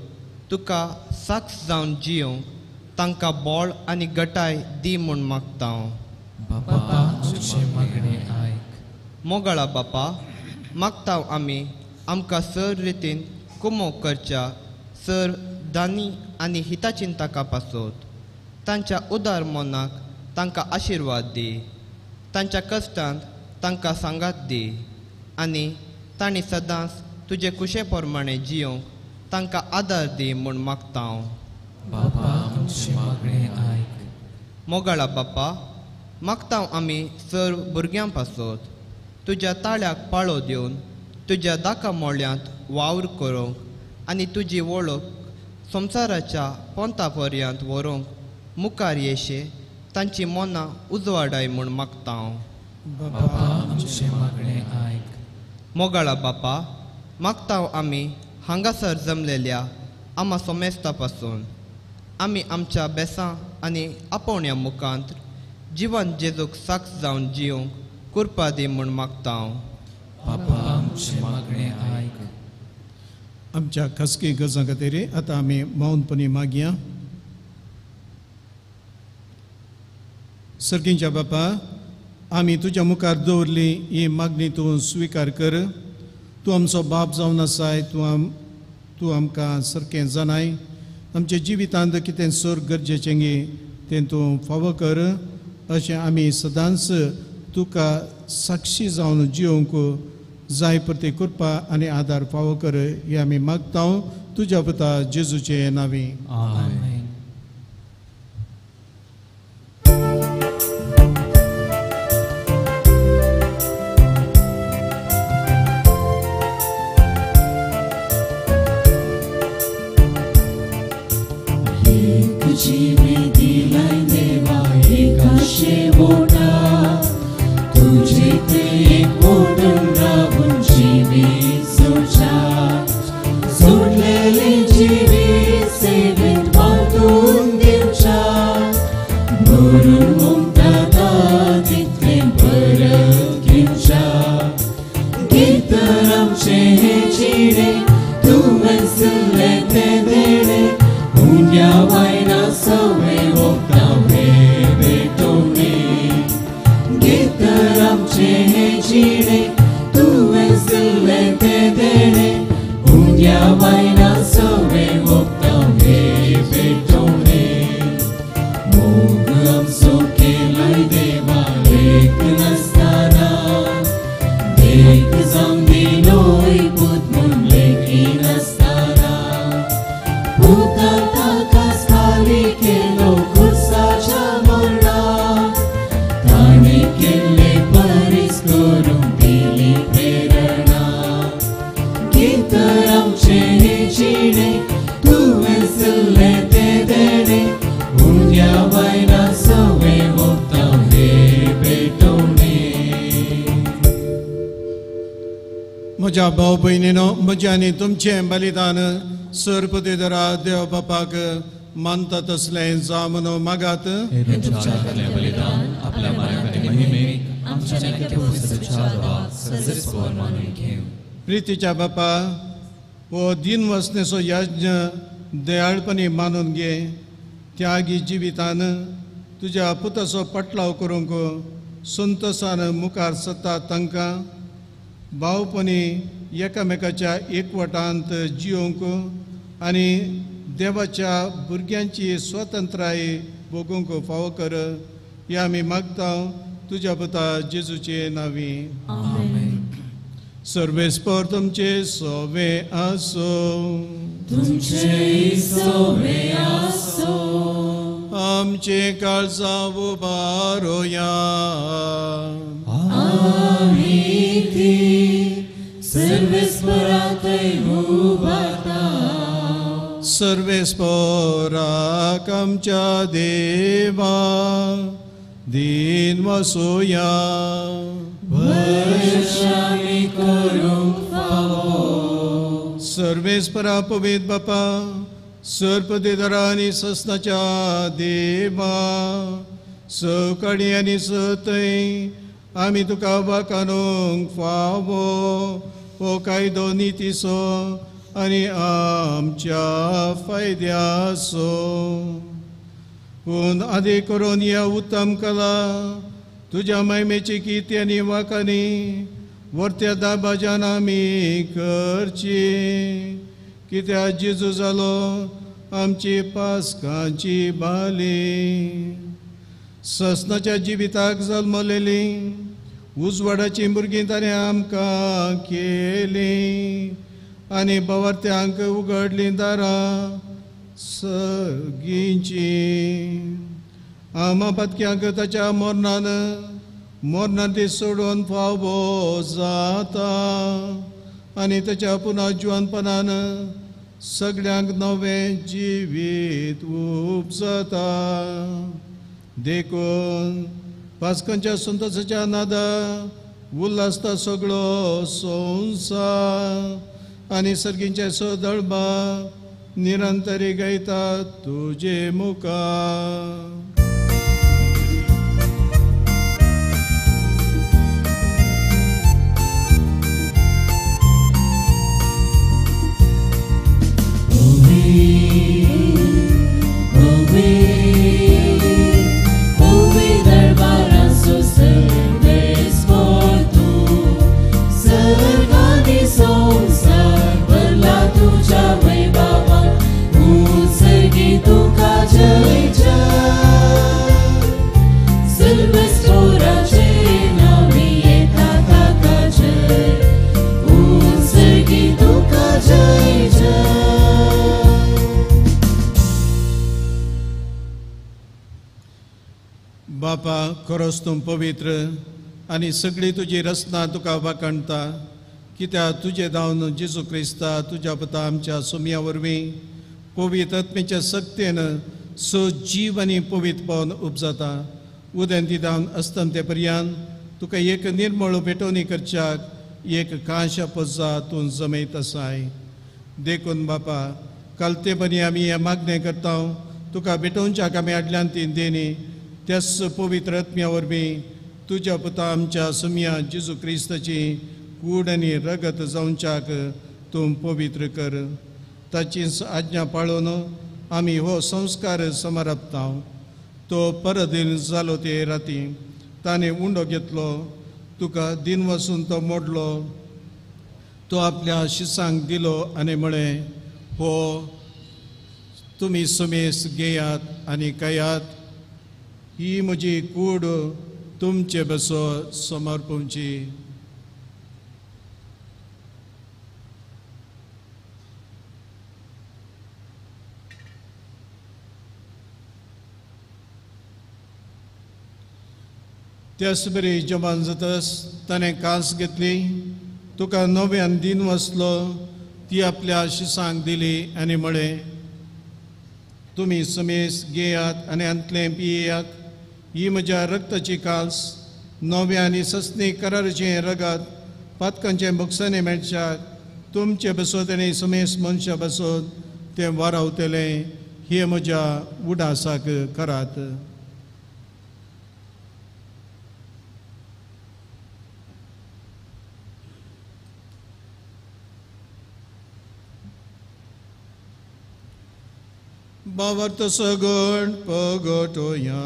Speaker 7: तुका साक्ष जावन जियोंक तांकां बोळ आनी गटाय दी म्हूण मागता हांव. मोगाळा बापा, मागता आमी आमकां सर रितीन कुमोग करच्या सर दानी आनी हिताचिंतका पासत तांच्या उदार मनाक तांकां आशिर्वाद दी. तांच्या कश्टांत तांकां सांगात दी आनी तांणी सदांच तुजे कुशे प्रमाणे जियोंक तांकां आदार दी म्हूण मागता हांव. मोगाळा बापा, मागता आमी सर भुरग्यां पासत तुज्या ताळ्याक पाळो दिवन तुज्या दाका मोळ्यांत वावर करूंक आनी तुजी वळख संवसाराच्या पंतापर्यंत व्हरूंक मुखार येशे तांची मनां उजवाडाय म्हूण मागता हांव.
Speaker 5: बापा आमचे मागणे आयक.
Speaker 7: मोगाळा बापा, मागता हांव आमी हांगासर जमलेल्या आम्हा सोमेस्ता पासून आमी आमच्या बेसां आनी आपोवण्या मुखांत जिवन जेजूक साक्ष जावन जिवंक कृपा दी म्हूण मागता हांव.
Speaker 5: बापा आमचे मागणे आयक.
Speaker 2: आमच्या खासगी गरजां खातीर आतां आमी मौनपणी मागया. सर्गींच्या बापा, आमी तुज्या मुखार दवरली ही मागणी तूं स्विकार कर. तूं आमचो बाप जावन आसाय. तूं आमकां सारकें जाणाय. आमच्या जिवितांत कितें सर गरजेचें गे तें तूं फावो कर. अशें आमी सदांच तुका साक्षी जावन जिवंक जाय परती कृपा आनी आदार फावो कर. हे आमी मागता तुज्या पुता जेजूचे नांवी.
Speaker 5: आमेन. जीवे दिलाय देवा एका शेवटा, तुझे ते एक ओढून राहून जीवे सोचा. सोडलेले जीवे सेवेत वाटून देवच्या, भरून मुक्ताता तितले परत घेवच्या. गीत आमचे हे चिडे तुवें सुले ते देणे, उन्या वायना सवे वक्तावे भेटोणे. गीत आमचे हे चिडे तुवें सुले ते देणे, उन्या वायना सवे वक्तावे भेटोणे. मोग आमचो केलाय देवा लेक नासतना, देख जावन दिलोय पूत म्हूण लेकी नासतना. पुता ताकाच खाली केलो खुर्साच्या मरणाक, ताणे केल्ले बरीच करूंक दिली प्रेरणा. गीत आमचे हे चिडे तुवें सुले ते देणे, उन्या वायना सवे वक्तावे भेटोणे.
Speaker 2: म्हज्या भाव भयणीनो, म्हजें आनी तुमचें बलिदान सरपतीदरा देव बापाक मानता तसलें जा म्हणून मागात.
Speaker 5: हे तुमच्या हातले बलिदान आपल्या मार्गाने महिमेक आमच्या नेत्या पुरुषाच्या देवाक सजस्वर मानून घेव.
Speaker 2: प्रितीच्या बापा, हो दिन वचनेचो यज्ञ दयाळपणी मानून घे. त्यागी जिवितान तुज्या पुताचो पटलाव करूंक संतोशान मुखार सत्ता तांकां भावपणी एकामेकाच्या एकवटांत जिवंक आनी देवाच्या भुरग्यांची स्वतंत्राय भोगूंक फावो कर. हे आमी मागता तुज्या पुता जेजूचे नांवी.
Speaker 5: आमेन.
Speaker 2: सर्वेस्पर तुमचे सोवे आसो.
Speaker 5: तुमचे सोवे आसो.
Speaker 2: आमचे काळजा उबारोया.
Speaker 5: आमी ती सर्वेस्परातय उबारता.
Speaker 2: सर्वेस्पराक आमच्या देवा दिन वसोया.
Speaker 5: वर्षांनी करूंक फावो.
Speaker 2: सर्वेस्परा पवित्र बापा, सर्पदेदरा आनी ससनाच्या देवा, सकाळी आनी सतय आमी तुका वाकानूंक फावो. हो कायदो नितीसो आनी आमच्या फायद्याचो. पूण आदी करून ह्या उत्तम कला तुज्या महिमेची किती आनी वाकानी वर्त्या दाबाज्यान आमी करची. कित्याक जेजू जालो आमची पासकांची बाली. ससनाच्या जिविताक जल्मलेली उजवाडाची भुरगीं ताणें आमकां केली आनी बवर्त्यांक उगडली दारां सगळींची. आमा पतक्यांक ताच्या मरणान ती सोडून फावो जाता. आनी ताच्या पुन्हा जिवनपणान सगळ्यांक नवें जिवीत उपजता. देखून पास्कांच्या संतोशाच्या नादा उल्हासता सगळो संवसार आनी सर्गींचे सदळबा निरंतरी गायता तुजे मुखार. बापा, खरोच तूं पवित्र आनी सगळी तुजी रचना तुका वाकणटा, कित्याक तुजे दावन जेजू क्रिस्ता तुज्या पुता आमच्या सुमया वरवीं पवित्र आत्मेच्या सक्तेन सजीव आनी पवित्र पावन उपजता. उदेंती दावन असतन ते पर्यंत तुका एक निर्मळ भेटवणी करच्याक एक कांशा पोजा तूं जमयत आसाय. देखून बापा, कालतेपणी आमी हे मागणें करता तुका भेटोवच्याक आमी आदल्यान ती देणी त्याच पवित्र आत्म्या वरवीं तुज्या पुता आमच्या सुमया जेजू क्रिस्ताची कूड आनी रगत जावच्याक तूं पवित्र कर. ताची आज्ञा पाळून आमी हो संस्कार समारपता. तो परदीन जालो ते राती ताणें उंडो घेतलो, तुका दिन वचून तो मोडलो, तो आपल्या शिसांक दिलो आनी म्हळें, हो तुमी सुमेस घेयात आनी खायात. ही म्हजी कूड तुमचे बसो समर्पूंची. त्याच बरी जमान जातस ताणें कास घेतली, तुका नव्यान दिन वचलो, ती आपल्या शिसांक दिली आनी म्हळें, तुमी समेस घेयात आनी अंतले पियेयात. ही म्हज्या रक्ताची कास, नव्या आनी सस्नी कराराचें रगत पातकांचे मोगसाने मेळच्याक तुमचे बसोत आनी समेस मनशा बसोत तें वारावतलें. हे म्हज्या उडासाक करात. बावर्त सगण पगटोया.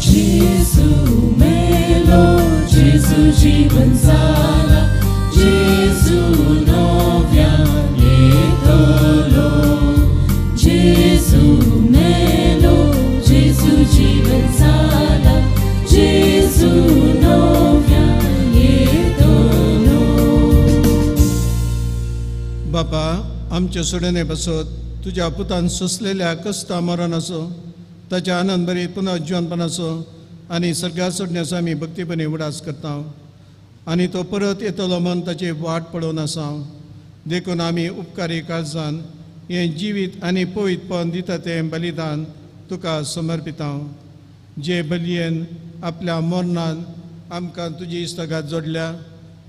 Speaker 8: जेजू मेलो, जेजू जीवन जाला, जेजू नव्यान येतलो. जेजू मेलो, जेजू जीवन जाला, जेजू नव्यान येतलो.
Speaker 2: बापा, आमचे सोडणे बसत तुज्या पुतान सोसलेल्या कस्ता मरणाचो, ताच्या आनंद बरी पुन्हा जिवनपणाचो आनी सर्गा सोडण्याचो आमी भक्तीपणी उडास करता. आनी तो परत येतलो म्हण ताची वाट पळोवन आसा. देखून आमी उपकारी काळजान हें जिवीत आनी पवित्रपण दिता तें बलिदान तुका समर्पिता. जे बलयेन आपल्या मरणान आमकां तुजी इश्टगात जोडल्या,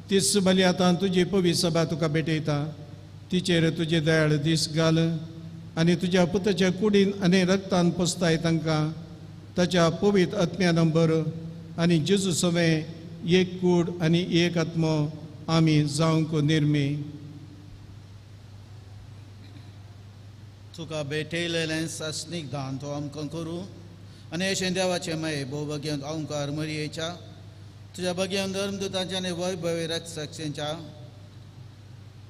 Speaker 2: तीच बली आतां तुजी पवित्र सभा तुका भेटयता. तिचेर तुजे दयाळ दीस घाल आनी तुज्या पुताच्या कुडीन आनी रक्तान पोसताय तांकां ताच्या पवित्र आत्म्यान भर आनी जेजू सवे एक कूड आनी एक आत्मो आमी जावंक निर्मी.
Speaker 9: तुका भेटयलेलें सासनीक दान तो आमकां करूं आनी अशें देवाचे माये भोव बगेंत ओंकार मरयेच्या तुज्या बगेन धर्मदुतांच्या आनी वैभवी रक्षकांच्या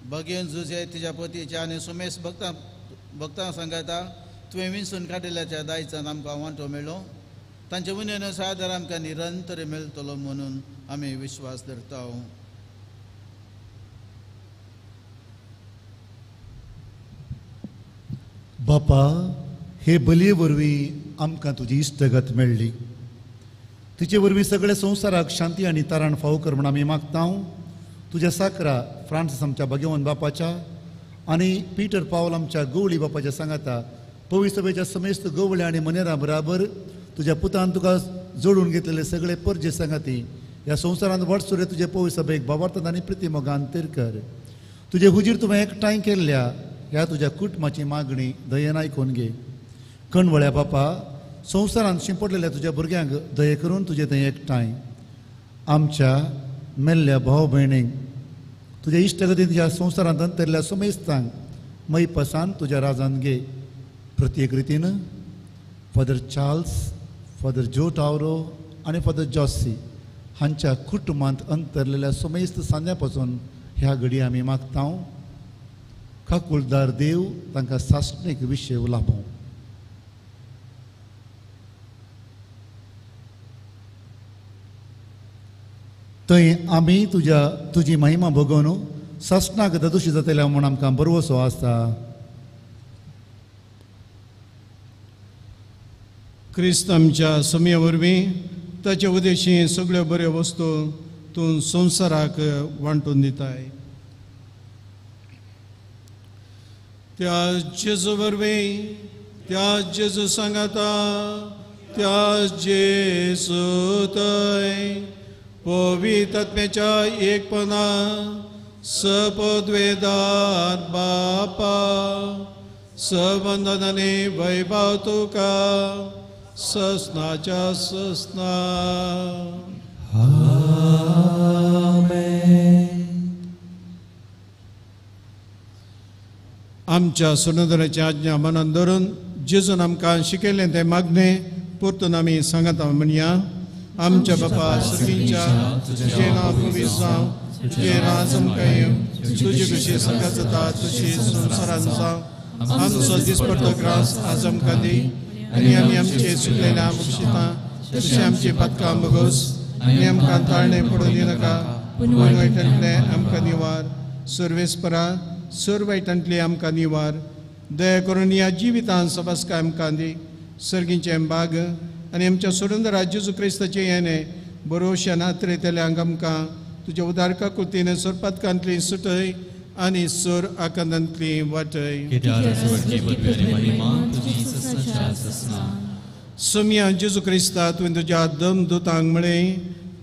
Speaker 9: बगेन झुजे तुज्या पतीच्या आनी सुमेस भक्तां सांगता तुवें विंसून काडिल्ल्याच्या दायजान आमकां वांटो मेळ्ळो. तांचे उनेन सादर आमकां निरंतर मेळटलो म्हणून आमी विश्वास धरता.
Speaker 10: बापा, हे बलये वरवीं आमकां तुजी इश्टगत मेळ्ळी. तिचे वरवीं सगळे संवसाराक शांती आनी तारण फावो कर म्हण आमी मागता. तुज्या साकरा फ्रांसीस आमच्या भगवान बापाच्या आनी पिटर पावल आमच्या गवळी बापाच्या सांगाता पवित्र सभेच्या समेस्त गवळ्या आनी मनेरां बराबर तुज्या पुतान तुका जोडून घेतलेले सगळे परजे सांगाती ह्या संवसारांत वर्सुरे तुजे पवित्र सभेक बाबार्थान आनी प्रिती मोगान तेर कर. तुजे हुजीर तुवें एकठांय केल्ल्या ह्या तुज्या कुटुंबाची मागणी दयेन आयकून घे. कणवळ्या बापा संवसारांत शिंपडलेल्या तुज्या भुरग्यांक दये करून तुजे थंय एकठांय. आमच्या मेल्ल्या भाव भयणींक तुज्या इश्टगतीन ह्या संवसारांत अंतरल्या समेस्तांक मैपसान तुज्या राजान घे. प्रत्येक रितीन फादर चार्ल्स, फादर जो टावरो आनी फादर जॉसी हांच्या कुटुंबांत अंतरलेल्या समेस्त सांद्या पासून ह्या घडी आमी मागता. काकुळदार देव तांकां सासणेक विशय लाभो. थंय आमी तुजी महिमा भोगोवन सासणाक ददोशी जातल्या म्हूण आमकां बरवसो आसा.
Speaker 2: क्रिस्त आमच्या समेया वरवीं ताचे उद्देशी सगळ्यो बऱ्यो वस्तू तूं संवसाराक वांटून दिताय. त्या जेजू वरवीं त्या जेजू सांगाता त्या जेजू थंय पवित्र आत्म्याच्या एकपणा सपदवेदार बापा सबंधनाने वैभव तुका ससनाच्या ससना. आमच्या सुनोदराची आज्ञा मनान धरून जेजून आमकां शिकयलें तें मागणें परतून आमी सांगता म्हणया. आमच्या बापा सगळींच्या तुजें नांव पवित्र जावं, तुजें राज आमकां येवं, तुजी कशी सकाळ जाता तशी संवसारांत जावं. आमचो दिसपडटो ग्रास आज आमकां दी आनी आमी आमचे चुकलेल्या बक्षितां तशें आमची पदकां बगोस आनी आमकां ताळणें पडूं दिनाका पूण वायटांतले आमकां निवार. सर्वेस्परा सर वायटांतली आमकां निवार. दया करून ह्या जिवितांत सबासकाय आमकां दी. सर्गींचें बाग आनी आमच्या सुरंदरा जेजू क्रिस्ताचें येणें बरोवश्यान आत्रेतल्यांक आमकां तुज्या उदारका कृतीन सोरपातकांतली सुटय आनी सोर आकांतांतली वाटय. सोम्या जेजू क्रिस्ता तुवें तुज्या दम दुतांक म्हळें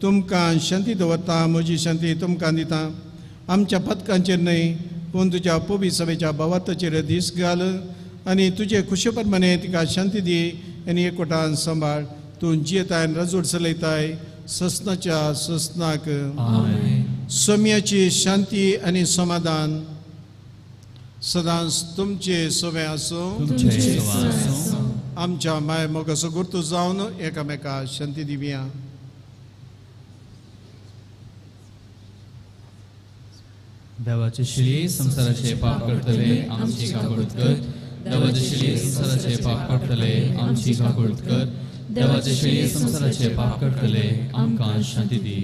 Speaker 2: तुमकां शांती दवरता, म्हजी शांती तुमकां दिता. आमच्या पदकांचेर न्हय पूण तुज्या पवित्र सभेच्या भावार्थाचेर दीस घाल आनी तुजे खुशे प्रमाणे तिका शांती दी आनी एकवटान सांबाळ. तूं जियेताय राजूड चलयताय ससनाच्या ससनाक. सोम्याची शांती आनी समाधान सदांच तुमचे सोबे आसूं. आमच्या माय मोगाचो गुर्तू जावन एकामेका शांती दिवया.
Speaker 5: देवाचे शिळे संसाराचे पाप करतले आमची काकूळ कर. देवाचे शिळे संसाराचे पाप करतले आमची काकूळ कर. देवाचे शिळे संसाराचे पाप करतले आमकां शांती दी.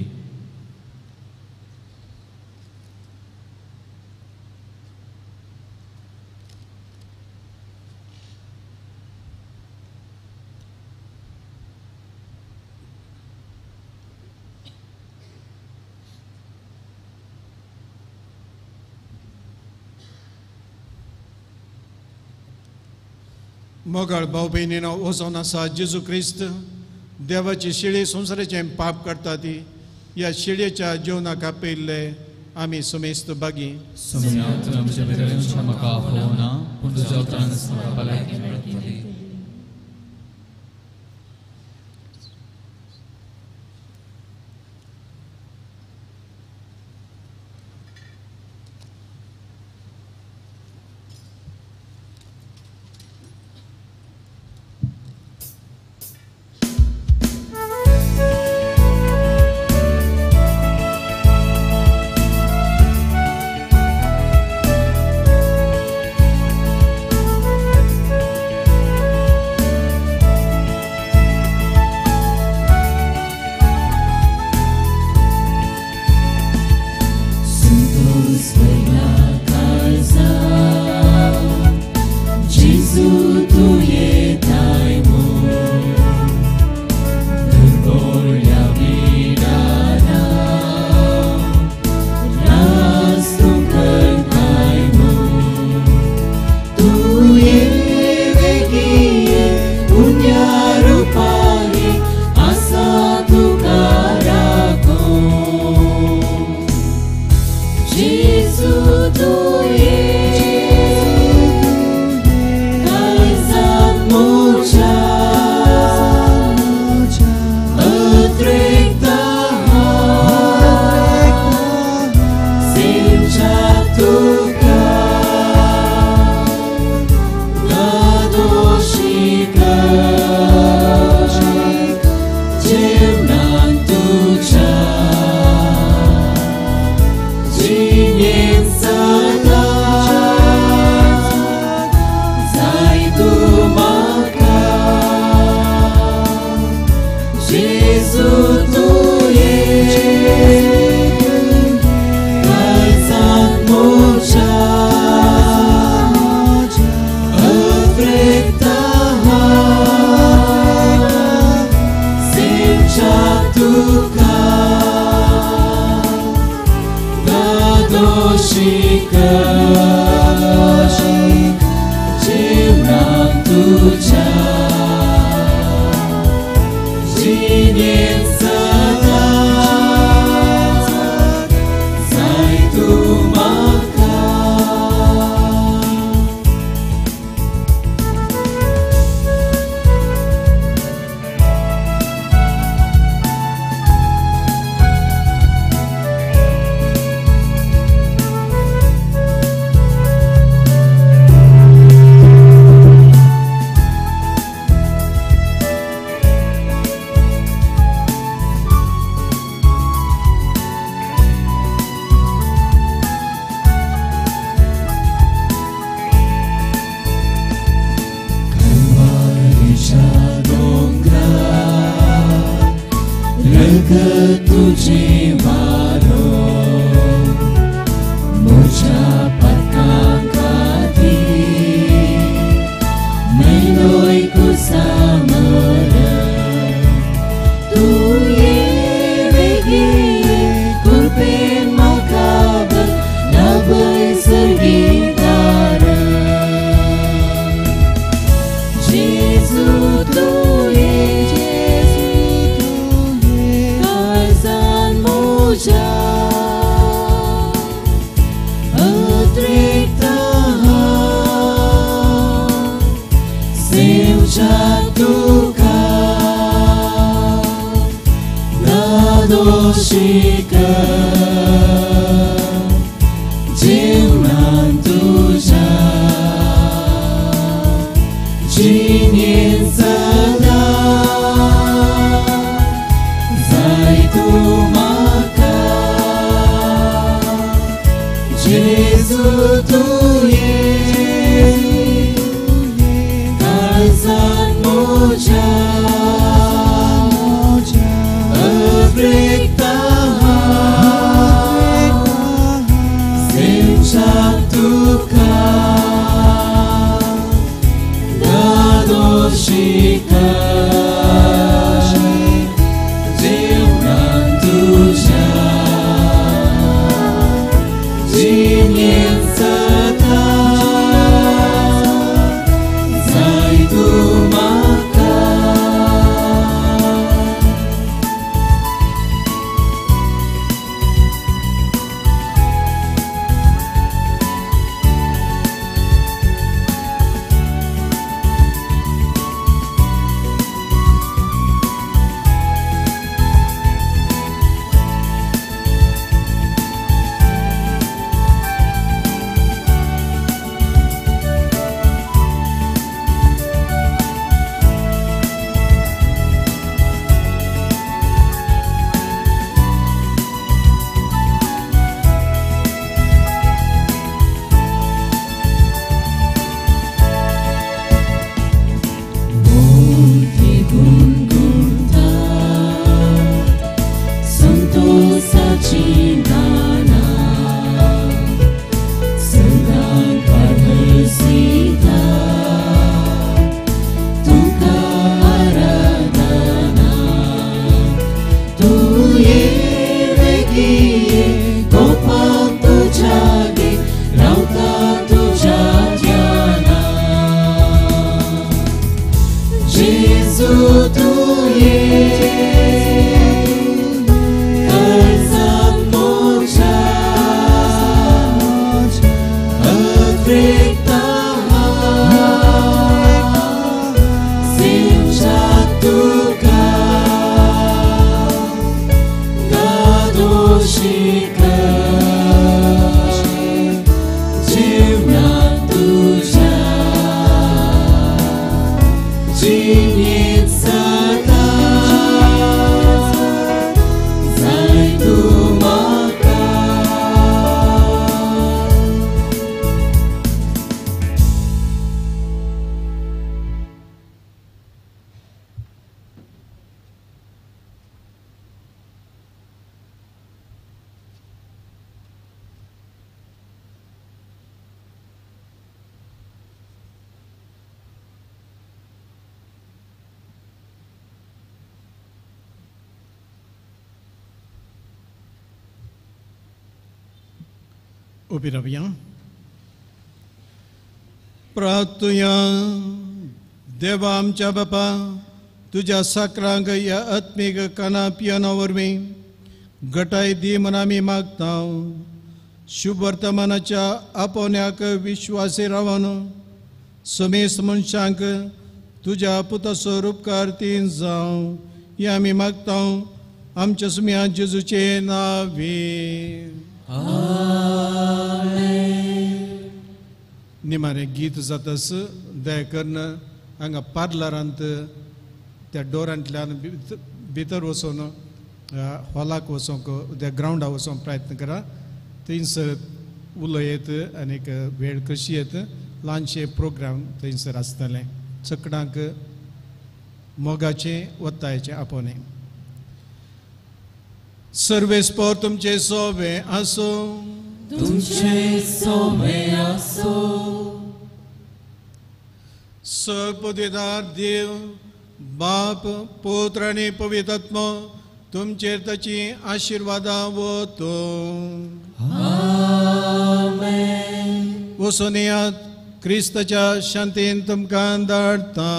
Speaker 2: मोगाळ भाव भयणीनो वचोन आसा जेजू क्रिस्त देवाची शिळे संसाराचें पाप करता ती ह्या शिळेच्या जेवणाक आपयल्ले आमी समेस्त बागी.
Speaker 8: जीवनात तुझ्या जिनेन सदा जाय तूं म्हाका तुझे मारो मुझा पक्का खाती मैं लोई को सामर तू ये वेगे कुर्पे मकाबर नबई सरगीदार जेसु तू Shika जीवनात तुझ्या जिनेन सदा जाय तूं म्हाका जेजू तुये काळजांत म्हज्या
Speaker 2: उबी रावया. प्रार्थुया. देवा आमच्या बापा, तुझ्या साकरांक या आत्मीक काना पियाना वरवीं गटाय दी म्हण आमी मागता. शुभ वर्तमानाच्या आपोवण्याक विश्वासी रावन समेस्त मनशांक तुझ्या पुताचो उपकार तीन जावं हे आमी मागता आमच्या सुम्या जेजूचे नांवे. निमाणे गीत जातास दया करून हांगा पार्लरांत त्या डोरांतल्यान भितर वचून हॉलाक वचूंक त्या ग्रावंडार वचूंक प्रयत्न करा. थंयसर उलयत आनीक वेळ कशी येत ल्हानशे प्रोग्राम थंयसर आसतले. चकडांक मोगाचे वत्तायचे आपोवणे. सर्वेस्पर तुमचे सोबे आसो.
Speaker 8: तुमचे सोबे आसो.
Speaker 2: सर्वपदेदार देव बाप पुत्र आनी पवित्र आत्मा तुमचेर ताची आशिर्वादा वतो. वचून येयात क्रिस्ताच्या शांतीन तुमकां धाडटा.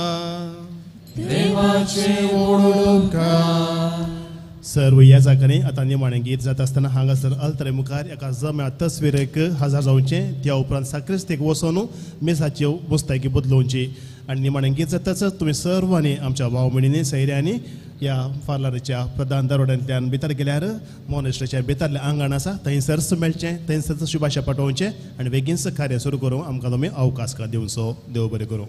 Speaker 8: देवाचे उपकार.
Speaker 11: सर्व या जागांनी आता निमाणें गीत जाता आसतना हांगासर अल्तरे मुखार एका जम्या तस्विरेक हजर जावचें. त्या उपरांत साक्रिस्तेक वचून मेसाची मुस्तायकी बदलोवची आनी निमाणें गीत जाताच तुमी सर्वांनी आमच्या भाव भयणींनी सैऱ्यांनी या पार्लराच्या प्रधान दरवाड्यांतल्यान भितर गेल्यार मॉनेस्ट्रीच्या भितरलें आंगण आसा थंयसर मेळचें. थंयसर शुभाशा पाठोवचें आनी बेगीनच कार्य सुरू करूं आमकां तुमी अवकाश दिवचो. देव बरें करूं.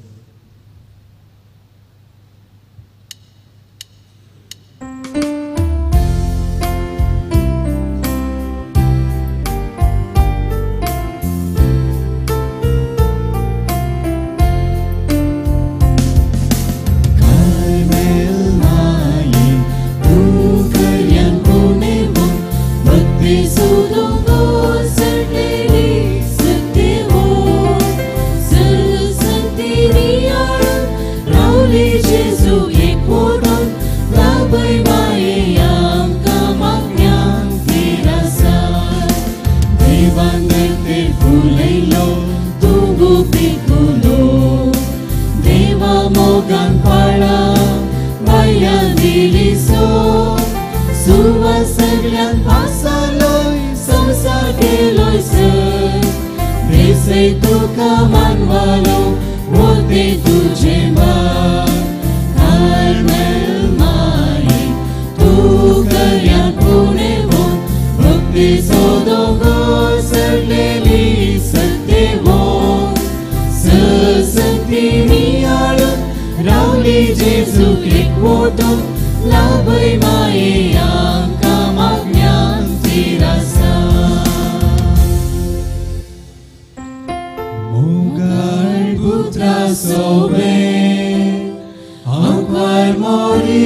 Speaker 8: Ancora morì,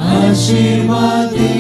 Speaker 8: Ashirmati